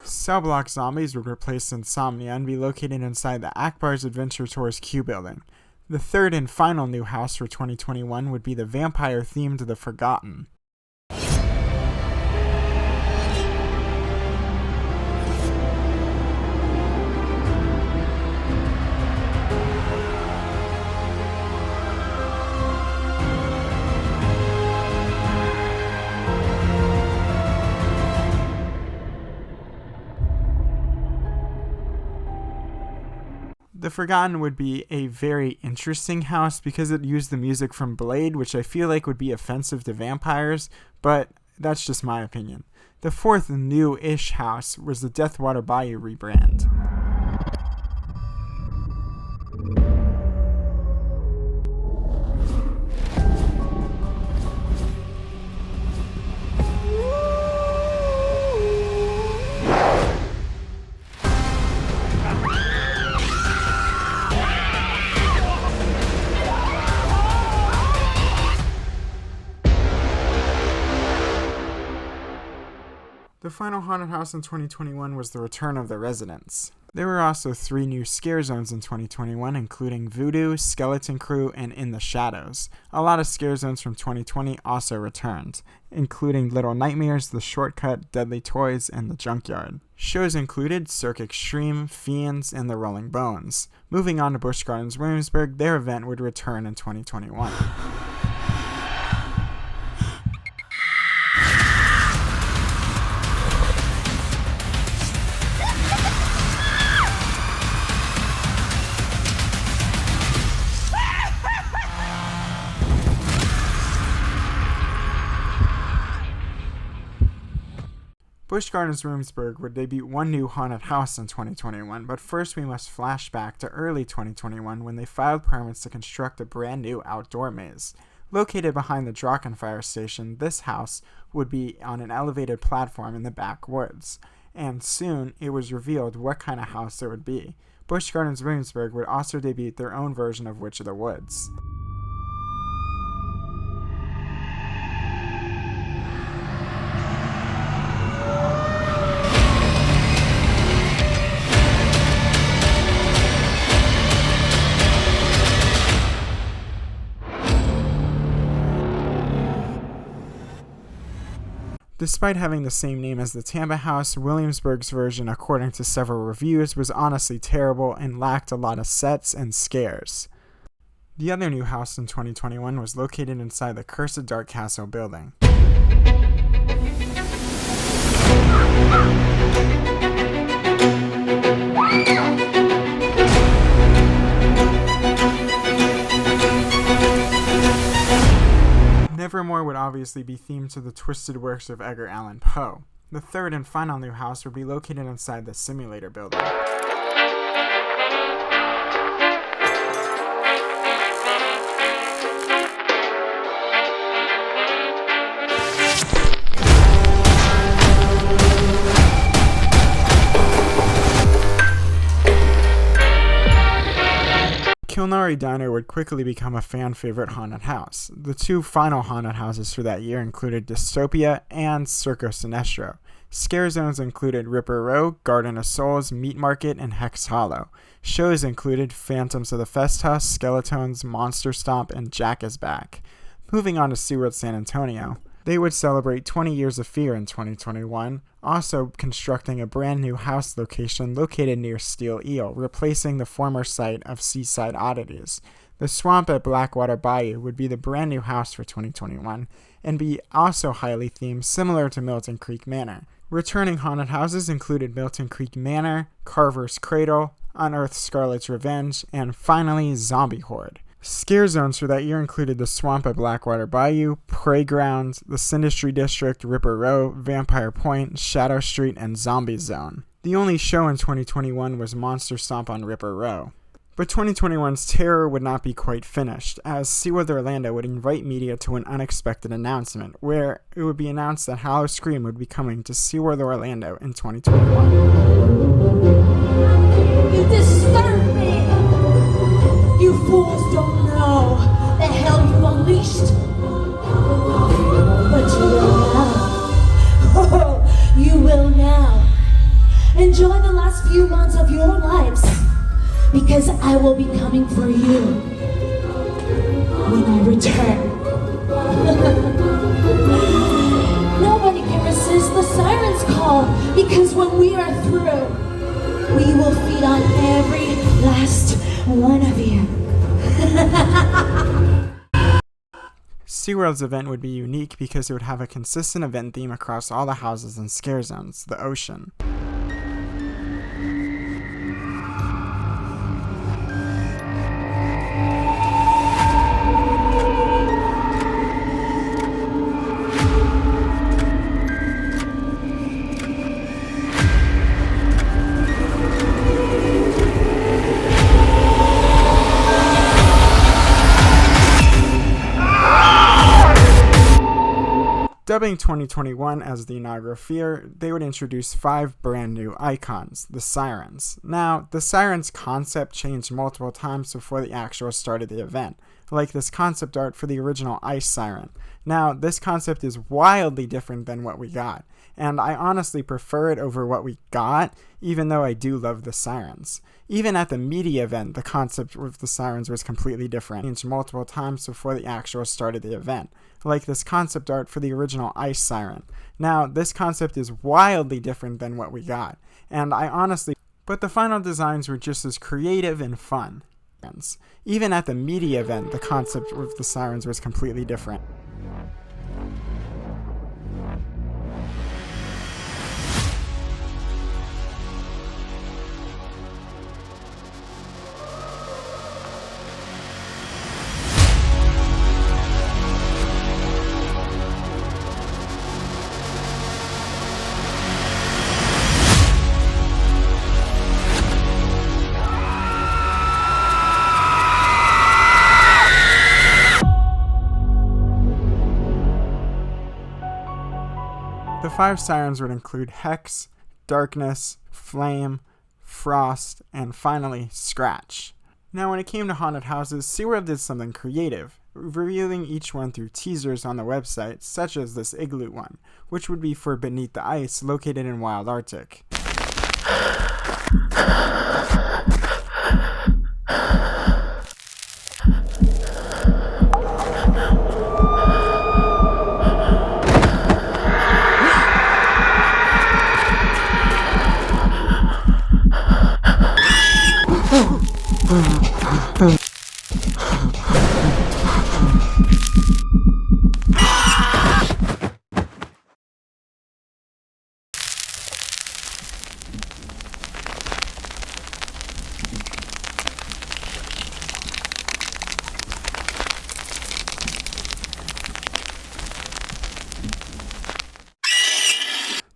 Cell Block Zombies would replace Insomnia and be located inside the Akbar's Adventure Tours Q building. The third and final new house for 2021 would be the vampire-themed The Forgotten. The Forgotten would be a very interesting house because it used the music from Blade, which I feel like would be offensive to vampires, but that's just my opinion. The 4th new-ish house was the Deathwater Bayou rebrand. The final haunted house in 2021 was the return of the Residents. There were also 3 new scare zones in 2021, including Voodoo, Skeleton Crew, and In the Shadows. A lot of scare zones from 2020 also returned, including Little Nightmares, The Shortcut, Deadly Toys, and The Junkyard. Shows included Cirque Extreme, Fiends, and The Rolling Bones. Moving on to Busch Gardens Williamsburg, their event would return in 2021. Busch Gardens Williamsburg would debut 1 new haunted house in 2021, but first we must flash back to early 2021 when they filed permits to construct a brand new outdoor maze. Located behind the Drachenfire station, this house would be on an elevated platform in the backwoods, and soon it was revealed what kind of house it would be. Busch Gardens Williamsburg would also debut their own version of Witch of the Woods. Despite having the same name as the Tampa house, Williamsburg's version, according to several reviews, was honestly terrible and lacked a lot of sets and scares. The other new house in 2021 was located inside the Cursed Dark Castle building. Nevermore would obviously be themed to the twisted works of Edgar Allan Poe. The third and final new house would be located inside the Simulator building. Kilnari Diner would quickly become a fan favorite haunted house. The 2 final haunted houses for that year included Dystopia and Circo Sinestro. Scare zones included Ripper Row, Garden of Souls, Meat Market, and Hex Hollow. Shows included Phantoms of the Fest House, Skeletons, Monster Stomp, and Jack is Back. Moving on to SeaWorld San Antonio, they would celebrate 20 years of fear in 2021, also constructing a brand new house location located near Steel Eel, replacing the former site of Seaside Oddities. The swamp at Blackwater Bayou would be the brand new house for 2021, and be also highly themed, similar to Milton Creek Manor. Returning haunted houses included Milton Creek Manor, Carver's Cradle, Unearthed Scarlet's Revenge, and finally Zombie Horde. Scare zones for that year included the swamp at Blackwater Bayou, Prey Ground, the Sindustry District, Ripper Row, Vampire Point, Shadow Street, and Zombie Zone. The only show in 2021 was Monster Stomp on Ripper Row. But 2021's terror would not be quite finished, as SeaWorld Orlando would invite media to an unexpected announcement, where it would be announced that Howl-O-Scream would be coming to SeaWorld Orlando in 2021. You disturb me! You fools don't know the hell you unleashed. But you will now. Oh, you will now. Enjoy the last few months of your lives, because I will be coming for you when I return. Nobody can resist the siren's call, because when we are through, we will feed on every last one of you. SeaWorld's event would be unique because it would have a consistent event theme across all the houses and scare zones, the ocean. Dubbing 2021 as the inaugural fear, they would introduce 5 brand new icons, the Sirens. Now, the Sirens concept changed multiple times before the actual start of the event. like this concept art for the original Ice Siren. Now, this concept is wildly different than what we got, and I honestly prefer it over what we got, even though I do love the sirens. Even at the media event, the concept of the sirens was completely different, changed multiple times before the actual start of the event, like this concept art for the original Ice Siren. Now, this concept is wildly different than what we got, and I honestly, but the final designs were just as creative and fun. Even at the media event, the concept of the sirens was completely different. The 5 sirens would include Hex, Darkness, Flame, Frost, and finally, Scratch. Now when it came to haunted houses, SeaWorld did something creative, revealing each one through teasers on the website, such as this igloo one, which would be for Beneath the Ice, located in Wild Arctic.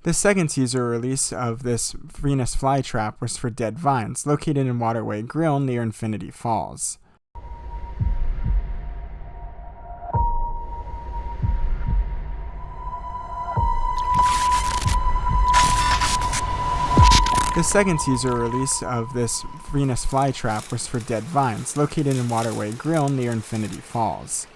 The second teaser release of this Venus flytrap was for Dead Vines, located in Waterway Grill near Infinity Falls. The second teaser release of this Venus flytrap was for Dead Vines, located in Waterway Grill near Infinity Falls.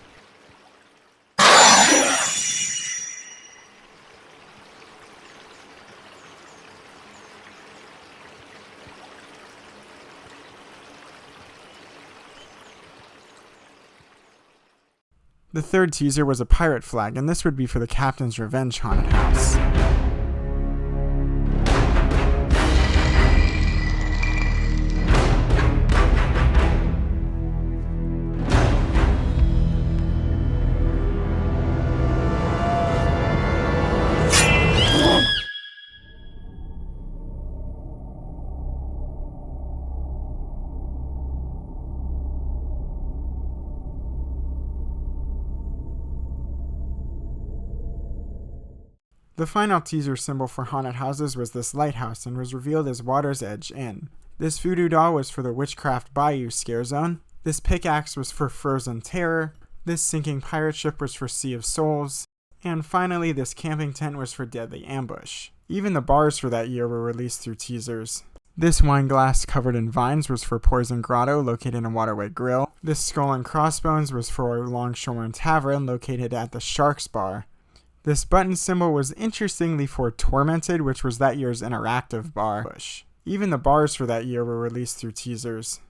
The third teaser was a pirate flag, and this would be for the Captain's Revenge haunted house. The final teaser symbol for haunted houses was this lighthouse and was revealed as Water's Edge Inn. This voodoo doll was for the Witchcraft Bayou Scare Zone. This pickaxe was for Frozen Terror. This sinking pirate ship was for Sea of Souls. And finally, this camping tent was for Deadly Ambush. Even the bars for that year were released through teasers. This wine glass covered in vines was for Poison Grotto, located in Waterway Grill. This skull and crossbones was for Longshoreman Tavern, located at the Sharks Bar. This button symbol was interestingly for Tormented, which was that year's interactive bar. Even the bars for that year were released through teasers.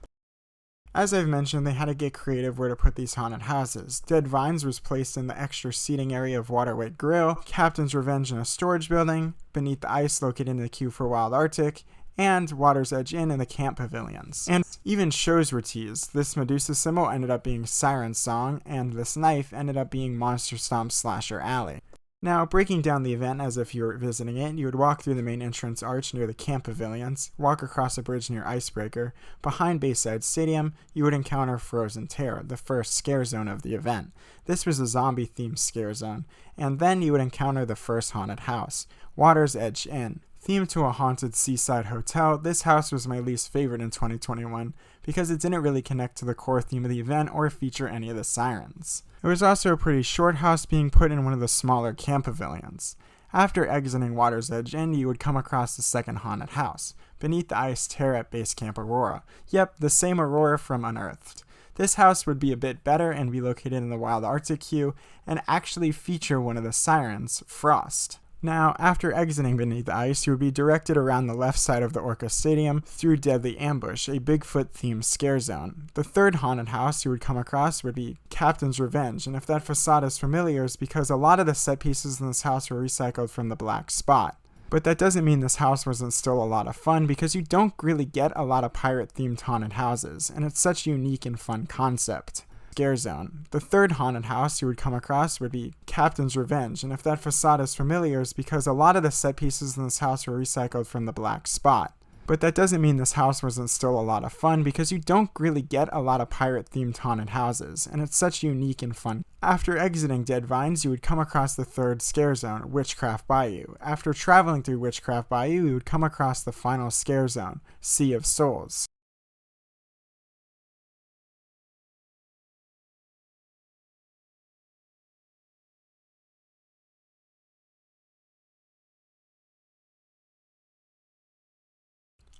As I've mentioned, they had to get creative where to put these haunted houses. Dead Vines was placed in the extra seating area of Waterway Grill, Captain's Revenge in a storage building, Beneath the Ice located in the queue for Wild Arctic, and Water's Edge Inn in the camp pavilions. And even shows were teased. This Medusa symbol ended up being Siren Song, and this knife ended up being Monster Stomp Slasher Alley. Now, breaking down the event as if you were visiting it, you would walk through the main entrance arch near the camp pavilions, walk across a bridge near Icebreaker. Behind Bayside Stadium, you would encounter Frozen Terror, the first scare zone of the event. This was a zombie-themed scare zone. And then you would encounter the first haunted house, Water's Edge Inn. Themed to a haunted seaside hotel, this house was my least favorite in 2021 because it didn't really connect to the core theme of the event or feature any of the sirens. It was also a pretty short house being put in one of the smaller camp pavilions. After exiting Water's Edge Inn, you would come across the second haunted house, Beneath the Ice Terror at Base Camp Aurora. Yep, the same Aurora from Unearthed. This house would be a bit better and be located in the wild Arctic queue and actually feature one of the sirens, Frost. Now, after exiting beneath the ice, you would be directed around the left side of the Orca Stadium through Deadly Ambush, a Bigfoot-themed scare zone. The third haunted house you would come across would be Captain's Revenge, and if that facade is familiar, it's because a lot of the set pieces in this house were recycled from the Black Spot. But that doesn't mean this house wasn't still a lot of fun, because you don't really get a lot of pirate-themed haunted houses, and it's such a unique and fun concept. Scare zone. The third haunted house you would come across would be Captain's Revenge, and if that facade is familiar, it's because a lot of the set pieces in this house were recycled from the Black Spot. But that doesn't mean this house wasn't still a lot of fun, because you don't really get a lot of pirate-themed haunted houses, and it's such a unique and fun. After exiting Dead Vines, you would come across the third scare zone, Witchcraft Bayou. After traveling through Witchcraft Bayou, you would come across the final scare zone, Sea of Souls.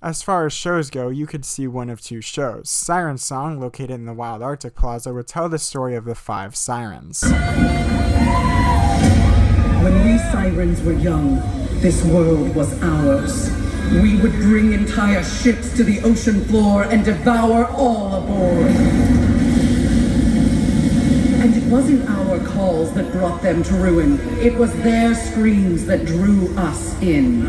As far as shows go, you could see one of two shows. Siren Song, located in the Wild Arctic Plaza, would tell the story of the 5 sirens. When we sirens were young, this world was ours. We would bring entire ships to the ocean floor and devour all aboard. And it wasn't our calls that brought them to ruin. It was their screams that drew us in.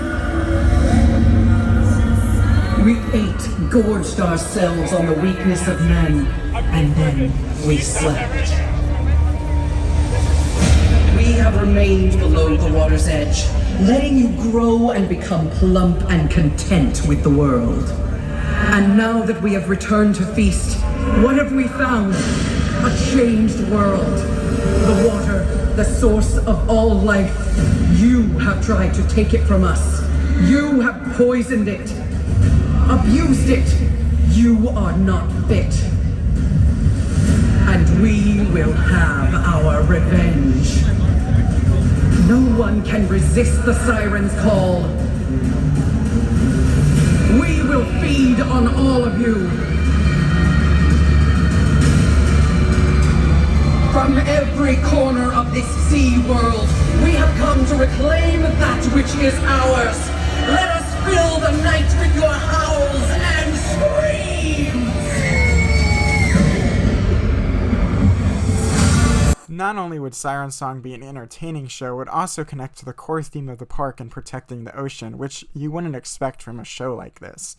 We ate, gorged ourselves on the weakness of men, and then we slept. We have remained below the water's edge, letting you grow and become plump and content with the world. And now that we have returned to feast, what have we found? A changed world. The water, the source of all life. You have tried to take it from us. You have poisoned it. Abused it. You are not fit. And we will have our revenge. No one can resist the siren's call. We will feed on all of you. From every corner of this sea world, we have come to reclaim that which is ours. Let us fill the night with your howls and screams! Not only would Siren Song be an entertaining show, it would also connect to the core theme of the park and protecting the ocean, which you wouldn't expect from a show like this.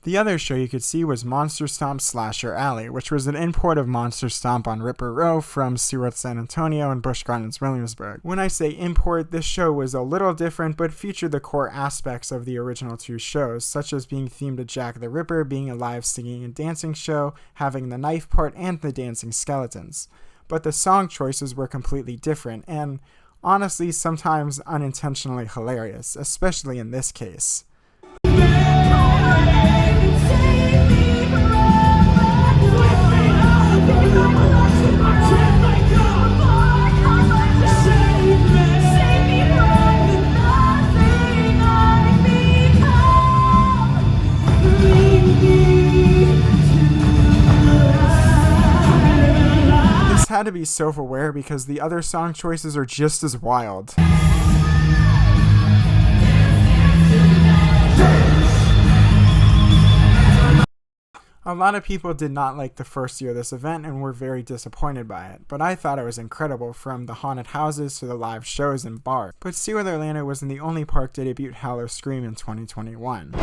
The other show you could see was Monster Stomp Slasher Alley, which was an import of Monster Stomp on Ripper Row from SeaWorld San Antonio and Busch Gardens Williamsburg. When I say import, this show was a little different but featured the core aspects of the original 2 shows, such as being themed to Jack the Ripper, being a live singing and dancing show, having the knife part, and the dancing skeletons. But the song choices were completely different, and honestly sometimes unintentionally hilarious, especially in this case. This had to be self-aware because the other song choices are just as wild. A lot of people did not like the first year of this event and were very disappointed by it, but I thought it was incredible, from the haunted houses to the live shows and bars. But SeaWorld Orlando wasn't the only park to debut Howl-O-Scream in 2021.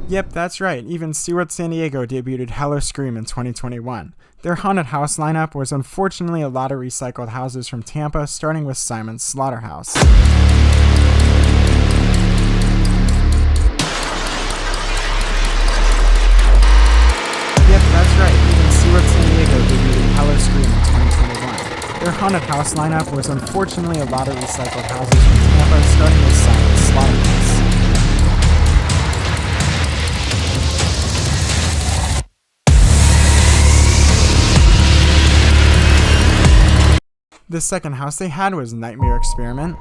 Yep, that's right, even SeaWorld San Diego debuted Howl-O-Scream in 2021. Their haunted house lineup was unfortunately a lot of recycled houses from Tampa, starting with Simon's Slaughterhouse. Yep, that's right, even SeaWorld San Diego debuted Howl-O-Scream haunted house lineup was unfortunately a lot of recycled houses from Tampa, starting with Silent Slaughterhouse. The second house they had was Nightmare Experiment.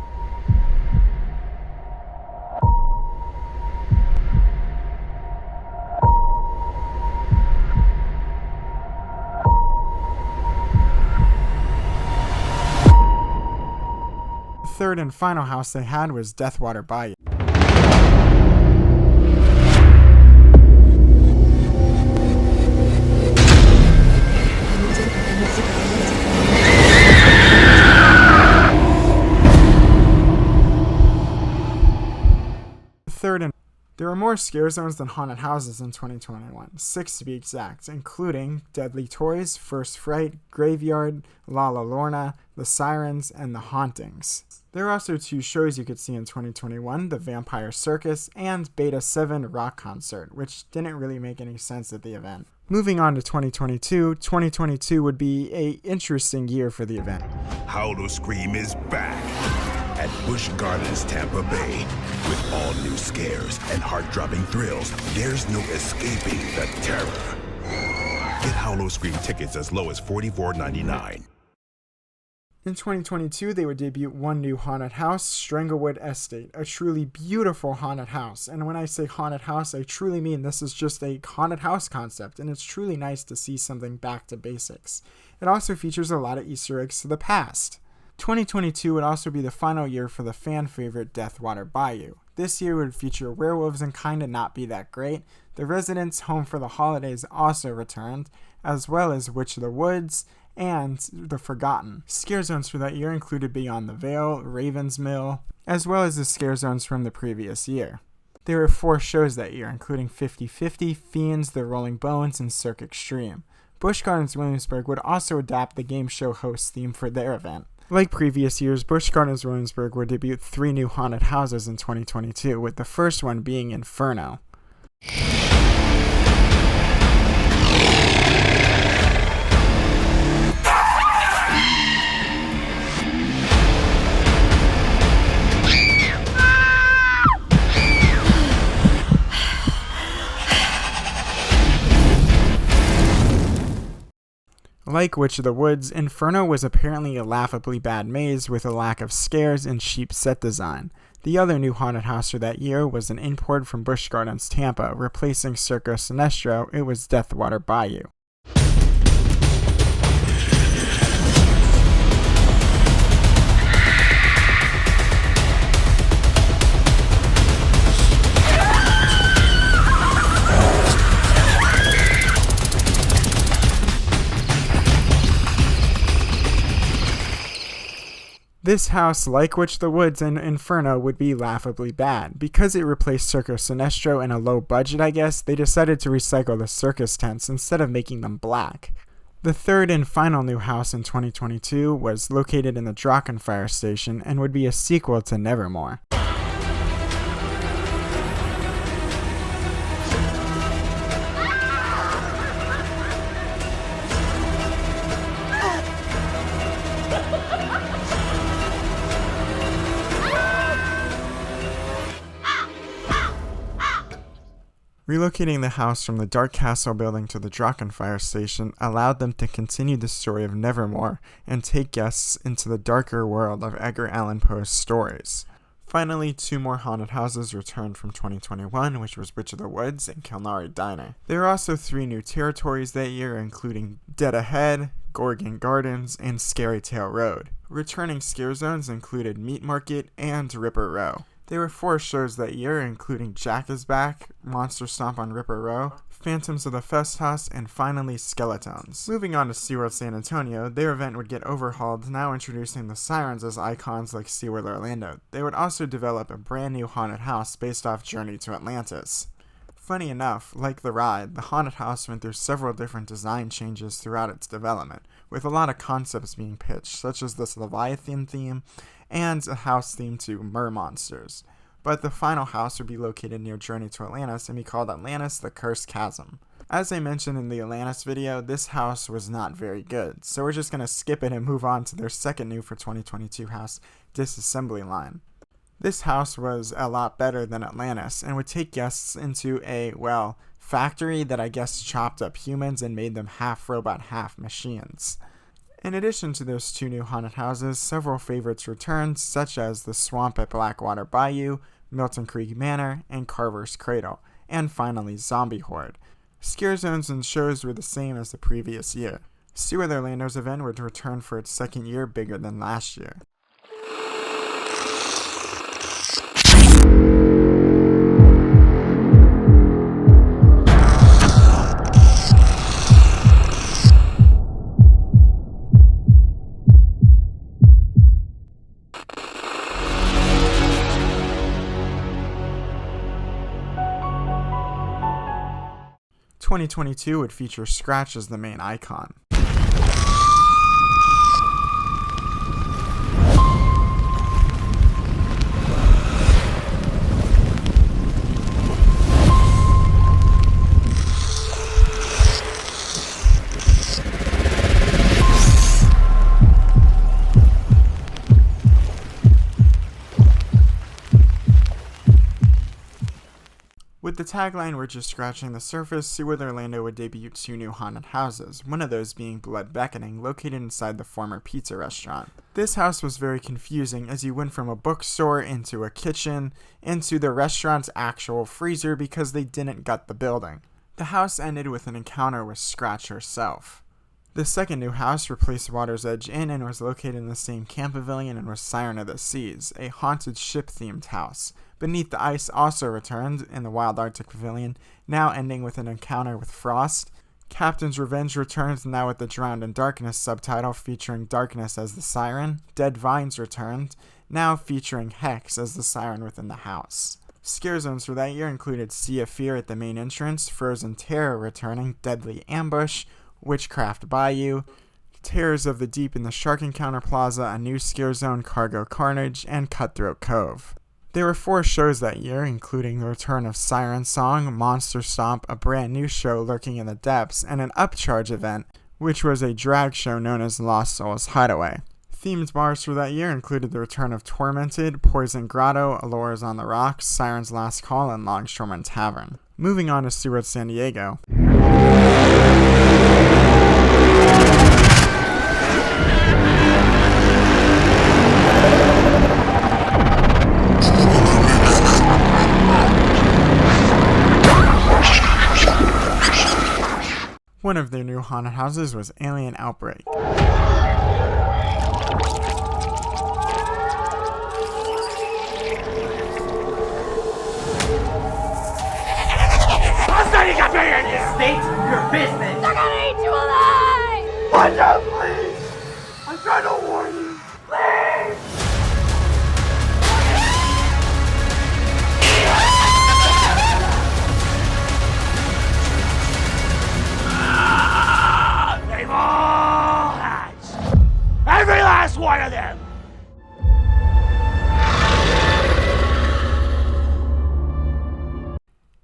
The third and final house they had was Deathwater Bayou. There were more scare zones than haunted houses in 2021, 6 to be exact, including Deadly Toys, First Fright, Graveyard, La La Lorna, The Sirens, and The Hauntings. There were also 2 shows you could see in 2021, The Vampire Circus and Beta 7 Rock Concert, which didn't really make any sense at the event. Moving on to 2022 would be an interesting year for the event. Howl-O-Scream is back at Busch Gardens, Tampa Bay. With all new scares and heart-dropping thrills, there's no escaping the terror. Get Howl-O-Scream tickets as low as $44.99. In 2022, they would debut one new haunted house, Stranglewood Estate, a truly beautiful haunted house. And when I say haunted house, I truly mean this is just a haunted house concept, and it's truly nice to see something back to basics. It also features a lot of Easter eggs to the past. 2022 would also be the final year for the fan favorite Deathwater Bayou. This year would feature werewolves and kinda not be that great. The Residents Home for the Holidays also returned, as well as Witch of the Woods and The Forgotten. Scare zones for that year included Beyond the Veil, Raven's Mill, as well as the scare zones from the previous year. There were 4 shows that year, including 50/50, Fiends, The Rolling Bones, and Cirque Extreme. Busch Gardens Williamsburg would also adapt the game show host theme for their event. Like previous years, Busch Gardens Williamsburg would debut 3 new haunted houses in 2022, with the first one being Inferno. Like Witch of the Woods, Inferno was apparently a laughably bad maze with a lack of scares and cheap set design. The other new haunted house for that year was an import from Busch Gardens, Tampa, replacing Circo Sinestro. It was Deathwater Bayou. This house, like Witch of the Woods and Inferno, would be laughably bad. Because it replaced Circo Sinestro in a low budget, I guess, they decided to recycle the circus tents instead of making them black. The third and final new house in 2022 was located in the Drachenfire Station and would be a sequel to Nevermore. Relocating the house from the Dark Castle building to the Drachenfire Station allowed them to continue the story of Nevermore and take guests into the darker world of Edgar Allan Poe's stories. Finally, 2 more haunted houses returned from 2021, which was Witch of the Woods and Kilnari Diner. There were also 3 new territories that year, including Dead Ahead, Gorgon Gardens, and Scary Tale Road. Returning scare zones included Meat Market and Ripper Row. There were 4 shows that year, including Jack is Back, Monster Stomp on Ripper Row, Phantoms of the Fest House, and finally Skeletons. Moving on to SeaWorld San Antonio, their event would get overhauled, now introducing the Sirens as icons like SeaWorld Orlando. They would also develop a brand new haunted house based off Journey to Atlantis. Funny enough, like the ride, the haunted house went through several different design changes throughout its development, with a lot of concepts being pitched, such as this Leviathan theme, and a house theme to mer-monsters. But the final house would be located near Journey to Atlantis and be called Atlantis the Cursed Chasm. As I mentioned in the Atlantis video, this house was not very good, so we're just going to skip it and move on to their second new for 2022 house, Disassembly Line. This house was a lot better than Atlantis and would take guests into a, well, factory that I guess chopped up humans and made them half robot, half machines. In addition to those two new haunted houses, several favorites returned, such as the Swamp at Blackwater Bayou, Milton Creek Manor, and Carver's Cradle, and finally Zombie Horde. Scare zones and shows were the same as the previous year. See Where Orlando's event would return for its second year, bigger than last year. "2022 would feature Scratch as the main icon. With the tagline, "We're just scratching the surface," SeaWorld Orlando would debut two new haunted houses, one of those being Blood Beckoning, located inside the former pizza restaurant. This house was very confusing as you went from a bookstore into a kitchen into the restaurant's actual freezer because they didn't gut the building. The house ended with an encounter with Scratch herself. The second new house replaced Water's Edge Inn and was located in the same camp pavilion and was Siren of the Seas, a haunted ship-themed house. Beneath the Ice also returned in the Wild Arctic Pavilion, now ending with an encounter with Frost. Captain's Revenge returns now with the Drowned in Darkness subtitle featuring Darkness as the Siren. Dead Vines returned, now featuring Hex as the Siren within the house. Scare zones for that year included Sea of Fear at the main entrance, Frozen Terror returning, Deadly Ambush, Witchcraft Bayou, Terrors of the Deep in the Shark Encounter Plaza, a new scare zone, Cargo Carnage, and Cutthroat Cove. There were 4 shows that year, including the return of Siren Song, Monster Stomp, a brand new show Lurking in the Depths, and an Upcharge event, which was a drag show known as Lost Souls Hideaway. Themed bars for that year included the return of Tormented, Poison Grotto, Allures on the Rocks, Siren's Last Call, and Longshoreman Tavern. Moving on to SeaWorld San Diego. One of their new haunted houses was Alien Outbreak. In this state, your business. They're gonna eat you alive! Watch out, please! I'm trying to warn you. Please! They've all hatched! Every last one of them!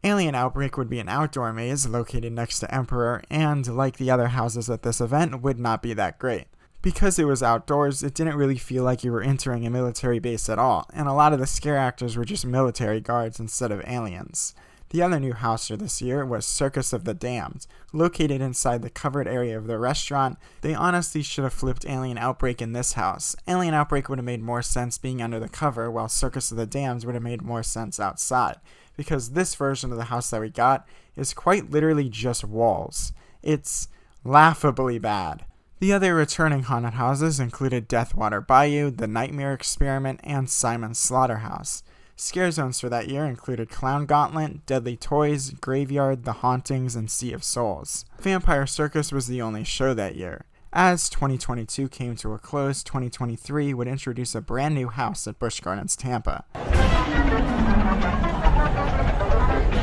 Alien Outbreak would be an outdoor maze located next to Emperor and, like the other houses at this event, would not be that great. Because it was outdoors, it didn't really feel like you were entering a military base at all, and a lot of the scare actors were just military guards instead of aliens. The other new house for this year was Circus of the Damned. Located inside the covered area of the restaurant, they honestly should have flipped Alien Outbreak in this house. Alien Outbreak would have made more sense being under the cover, while Circus of the Damned would have made more sense outside. Because this version of the house that we got is quite literally just walls. It's laughably bad. The other returning haunted houses included Deathwater Bayou, The Nightmare Experiment, and Simon's Slaughterhouse. Scare zones for that year included Clown Gauntlet, Deadly Toys, Graveyard, The Hauntings, and Sea of Souls. Vampire Circus was the only show that year. As 2022 came to a close, 2023 would introduce a brand new house at Busch Gardens, Tampa.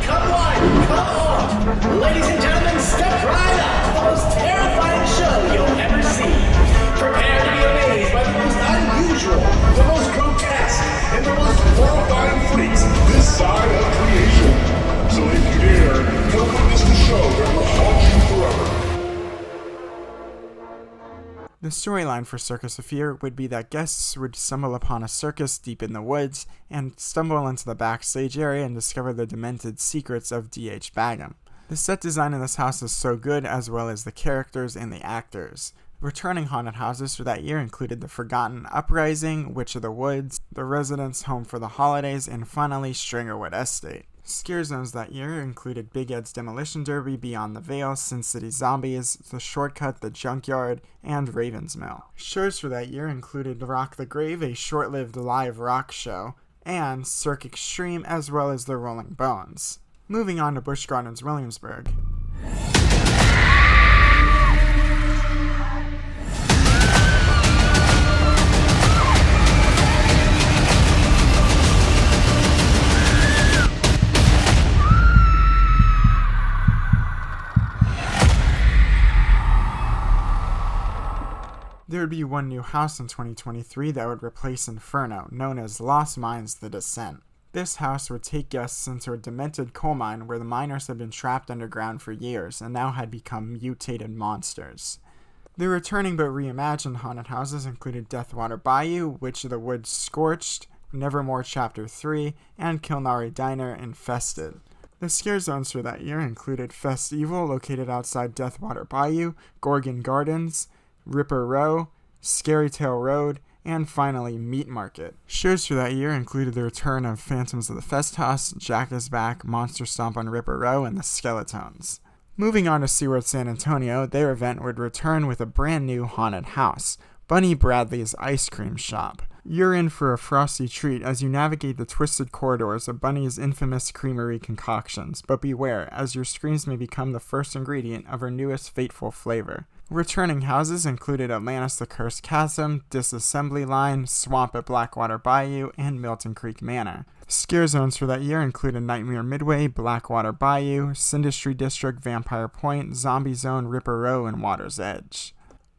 Come on! Ladies and gentlemen, step right up to the most terrifying show you'll ever see. Prepare to be amazed by the most unusual, the most grotesque, and the most horrifying freaks this side of creation. So if you dare, come witness the show that will The storyline for Circus of Fear would be that guests would stumble upon a circus deep in the woods and stumble into the backstage area and discover the demented secrets of D.H. Bagham. The set design in this house is so good, as well as the characters and the actors. Returning haunted houses for that year included The Forgotten Uprising, Witch of the Woods, The Residence Home for the Holidays, and finally Stringerwood Estate. Scare zones that year included Big Ed's Demolition Derby, Beyond the Veil, Sin City Zombies, The Shortcut, The Junkyard, and Raven's Mill. Shows for that year included Rock the Grave, a short-lived live rock show, and Cirque Extreme, as well as The Rolling Bones. Moving on to Busch Gardens, Williamsburg. There would be one new house in 2023 that would replace Inferno, known as Lost Mines: The Descent. This house would take guests into a demented coal mine where the miners had been trapped underground for years and now had become mutated monsters. The returning but reimagined haunted houses included Deathwater Bayou, Witch of the Woods Scorched, Nevermore Chapter 3, and Kilnari Diner Infested. The scare zones for that year included Fest Evil, located outside Deathwater Bayou, Gorgon Gardens, Ripper Row, Scary Tail Road, and finally Meat Market. Shows for that year included the return of Phantoms of the Fest House, Jack is Back, Monster Stomp on Ripper Row, and the Skeletones. Moving on to SeaWorld San Antonio, their event would return with a brand new haunted house, Bunny Bradley's Ice Cream Shop. You're in for a frosty treat as you navigate the twisted corridors of Bunny's infamous creamery concoctions, but beware, as your screams may become the first ingredient of her newest fateful flavor. Returning houses included Atlantis the Cursed Chasm, Disassembly Line, Swamp at Blackwater Bayou, and Milton Creek Manor. Scare zones for that year included Nightmare Midway, Blackwater Bayou, Sindustry District, Vampire Point, Zombie Zone, Ripper Row, and Water's Edge.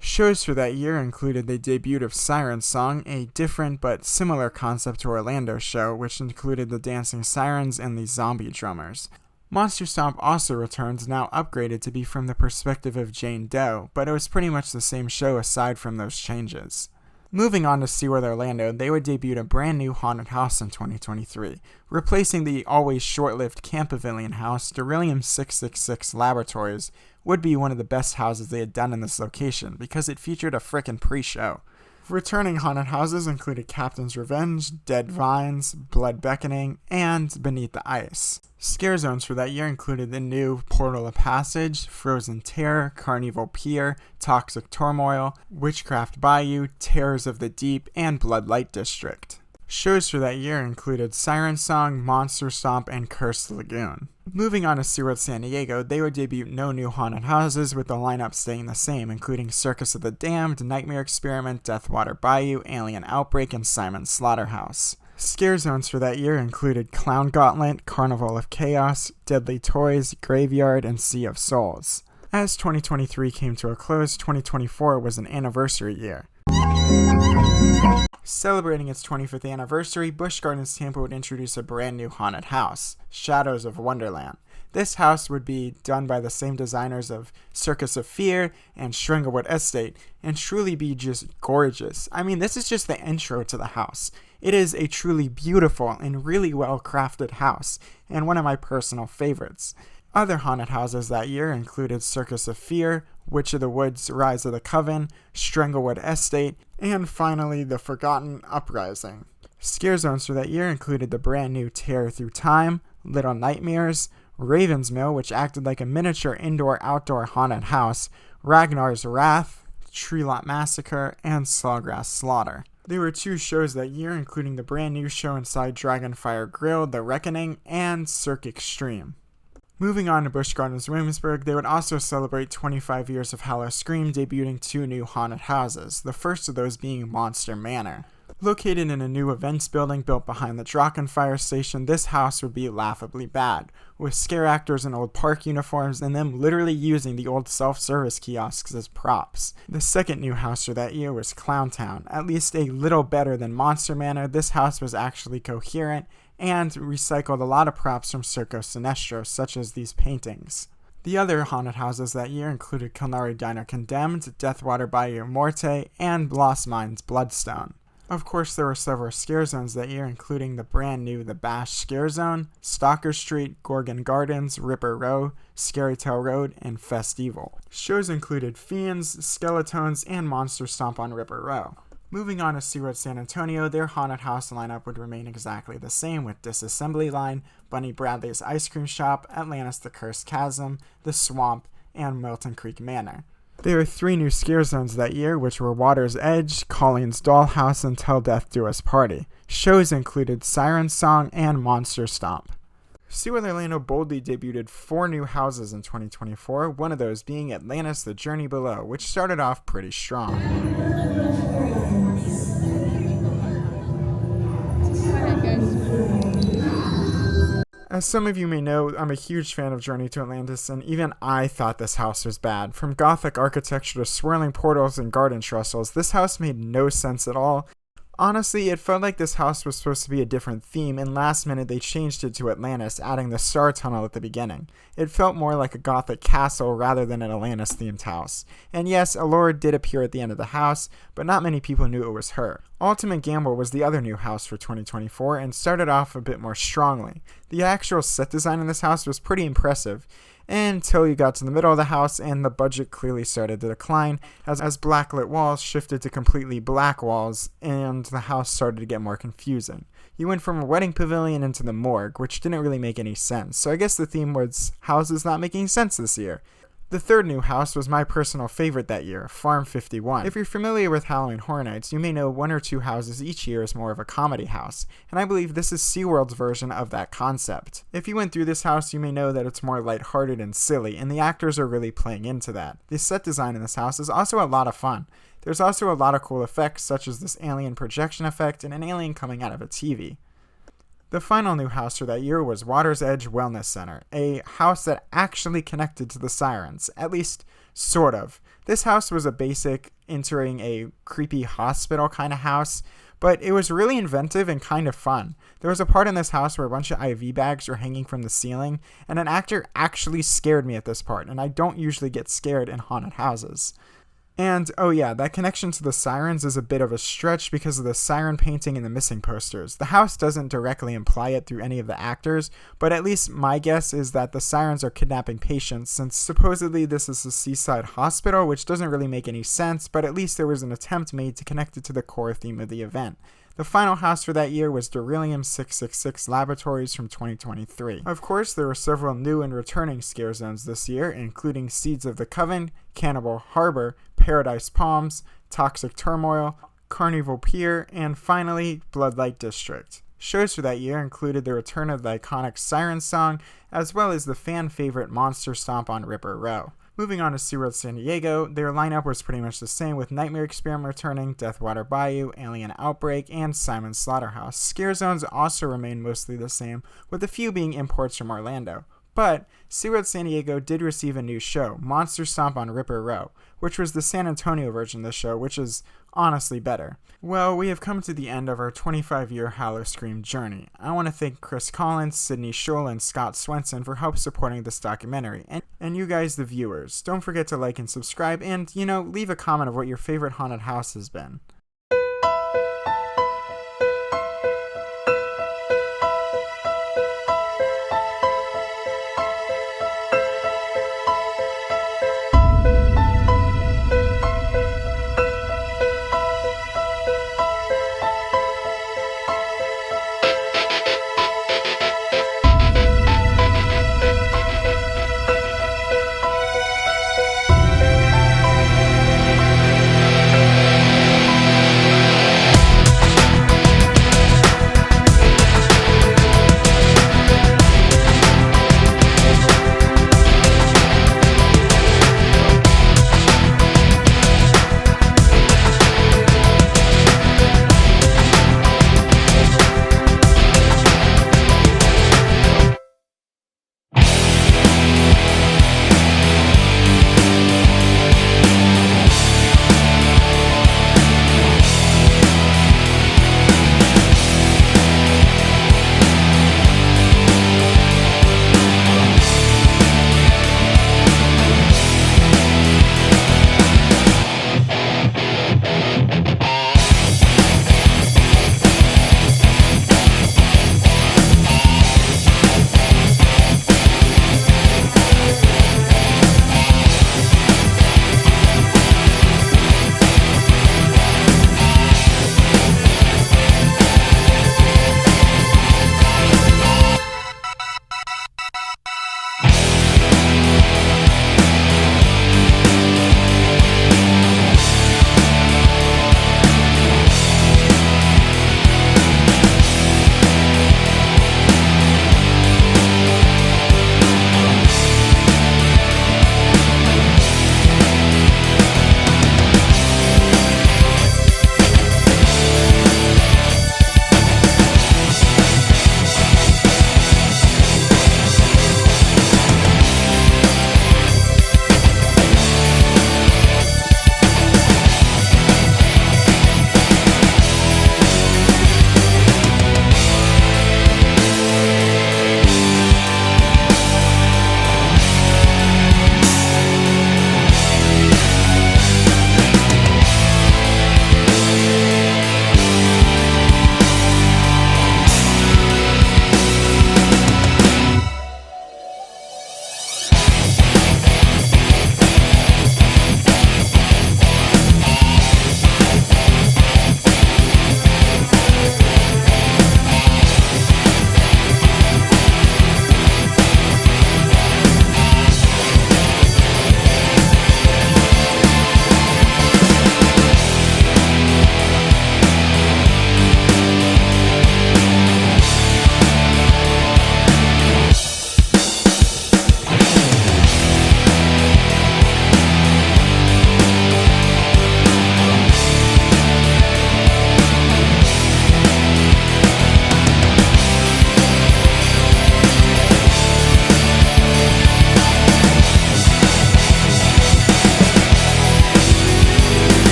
Shows for that year included the debut of Siren Song, a different but similar concept to Orlando show, which included the dancing sirens and the zombie drummers. Monster Stomp also returns, now upgraded to be from the perspective of Jane Doe, but it was pretty much the same show aside from those changes. Moving on to SeaWorld Orlando, they would debut a brand new haunted house in 2023. Replacing the always short-lived Camp Pavilion house, Deryllium 666 Laboratories would be one of the best houses they had done in this location because it featured a frickin' pre-show. Returning haunted houses included Captain's Revenge, Dead Vines, Blood Beckoning, and Beneath the Ice. Scare zones for that year included the new Portal of Passage, Frozen Terror, Carnival Pier, Toxic Turmoil, Witchcraft Bayou, Terrors of the Deep, and Bloodlight District. Shows for that year included Siren Song, Monster Stomp, and Cursed Lagoon. Moving on to SeaWorld San Diego, they would debut no new haunted houses, with the lineup staying the same, including Circus of the Damned, Nightmare Experiment, Deathwater Bayou, Alien Outbreak, and Simon's Slaughterhouse. Scare zones for that year included Clown Gauntlet, Carnival of Chaos, Deadly Toys, Graveyard, and Sea of Souls. As 2023 came to a close, 2024 was an anniversary year. Celebrating its 25th anniversary, Busch Gardens Tampa would introduce a brand new haunted house, Shadows of Wonderland. This house would be done by the same designers of Circus of Fear and Stringerwood Estate, and truly be just gorgeous. I mean, this is just the intro to the house. It is a truly beautiful and really well crafted house, and one of my personal favorites. Other haunted houses that year included Circus of Fear, Witch of the Woods Rise of the Coven, Stranglewood Estate, and finally The Forgotten Uprising. Scare zones for that year included the brand new Terror Through Time, Little Nightmares, Raven's Mill, which acted like a miniature indoor-outdoor haunted house, Ragnar's Wrath, Tree Lot Massacre, and Sawgrass Slaughter. There were 2 shows that year, including the brand new show inside Dragonfire Grill, The Reckoning, and Cirque Extreme. Moving on to Busch Gardens Williamsburg, they would also celebrate 25 years of Howl-O-Scream, debuting 2 new haunted houses, the first of those being Monster Manor. Located in a new events building built behind the Dragonfire station, this house would be laughably bad, with scare actors in old park uniforms and them literally using the old self-service kiosks as props. The second new house for that year was Clowntown. At least a little better than Monster Manor, this house was actually coherent and recycled a lot of props from Circo Sinestro, such as these paintings. The other haunted houses that year included Kilnari Diner Condemned, Deathwater Bayou Morte, and Lost Mines Bloodstone. Of course, there were several scare zones that year, including the brand new The Bash Scare Zone, Stalker Street, Gorgon Gardens, Ripper Row, Scary Tale Road, and Festival. Shows included Fiends, Skeletons, and Monster Stomp on Ripper Row. Moving on to SeaWorld San Antonio, their haunted house lineup would remain exactly the same, with Disassembly Line, Bunny Bradley's Ice Cream Shop, Atlantis the Cursed Chasm, The Swamp, and Milton Creek Manor. There were 3 new scare zones that year, which were Water's Edge, Colleen's Dollhouse, and Till Death Do Us Party. Shows included Siren Song and Monster Stomp. SeaWorld Orlando boldly debuted 4 new houses in 2024, one of those being Atlantis The Journey Below, which started off pretty strong. As some of you may know, I'm a huge fan of Journey to Atlantis, and even I thought this house was bad. From gothic architecture to swirling portals and garden trestles, this house made no sense at all. Honestly, it felt like this house was supposed to be a different theme, and last minute they changed it to Atlantis, adding the Star Tunnel at the beginning. It felt more like a gothic castle rather than an Atlantis-themed house. And yes, Allura did appear at the end of the house, but not many people knew it was her. Ultimate Gamble was the other new house for 2024, and started off a bit more strongly. The actual set design in this house was pretty impressive, until you got to the middle of the house and the budget clearly started to decline as blacklit walls shifted to completely black walls and the house started to get more confusing. You went from a wedding pavilion into the morgue, which didn't really make any sense, so I guess the theme was houses not making sense this year. The third new house was my personal favorite that year, Farm 51. If you're familiar with Halloween Horror Nights, you may know 1 or 2 houses each year is more of a comedy house, and I believe this is SeaWorld's version of that concept. If you went through this house, you may know that it's more lighthearted and silly, and the actors are really playing into that. The set design in this house is also a lot of fun. There's also a lot of cool effects, such as this alien projection effect and an alien coming out of a TV. The final new house for that year was Water's Edge Wellness Center, a house that actually connected to the sirens, at least sort of. This house was a basic entering a creepy hospital kind of house, but it was really inventive and kind of fun. There was a part in this house where a bunch of IV bags were hanging from the ceiling, and an actor actually scared me at this part, and I don't usually get scared in haunted houses. And, oh yeah, that connection to the sirens is a bit of a stretch because of the siren painting and the missing posters. The house doesn't directly imply it through any of the actors, but at least my guess is that the sirens are kidnapping patients, since supposedly this is a seaside hospital, which doesn't really make any sense, but at least there was an attempt made to connect it to the core theme of the event. The final house for that year was Beryllium 666 Laboratories from 2023. Of course, there were several new and returning scare zones this year, including Seeds of the Coven, Cannibal Harbor, Paradise Palms, Toxic Turmoil, Carnival Pier, and finally, Bloodlight District. Shows for that year included the return of the iconic Siren Song, as well as the fan favorite Monster Stomp on Ripper Row. Moving on to SeaWorld San Diego, their lineup was pretty much the same, with Nightmare Experiment returning, Deathwater Bayou, Alien Outbreak, and Simon's Slaughterhouse. Scare zones also remained mostly the same, with a few being imports from Orlando. But SeaWorld San Diego did receive a new show, Monster Stomp on Ripper Row, which was the San Antonio version of the show, which is honestly better. Well, we have come to the end of our 25-year Howl-O-Scream journey. I want to thank Chris Collins, Sydney Scholl, and Scott Swenson for help supporting this documentary, and you guys, the viewers. Don't forget to like and subscribe, and, leave a comment of what your favorite haunted house has been.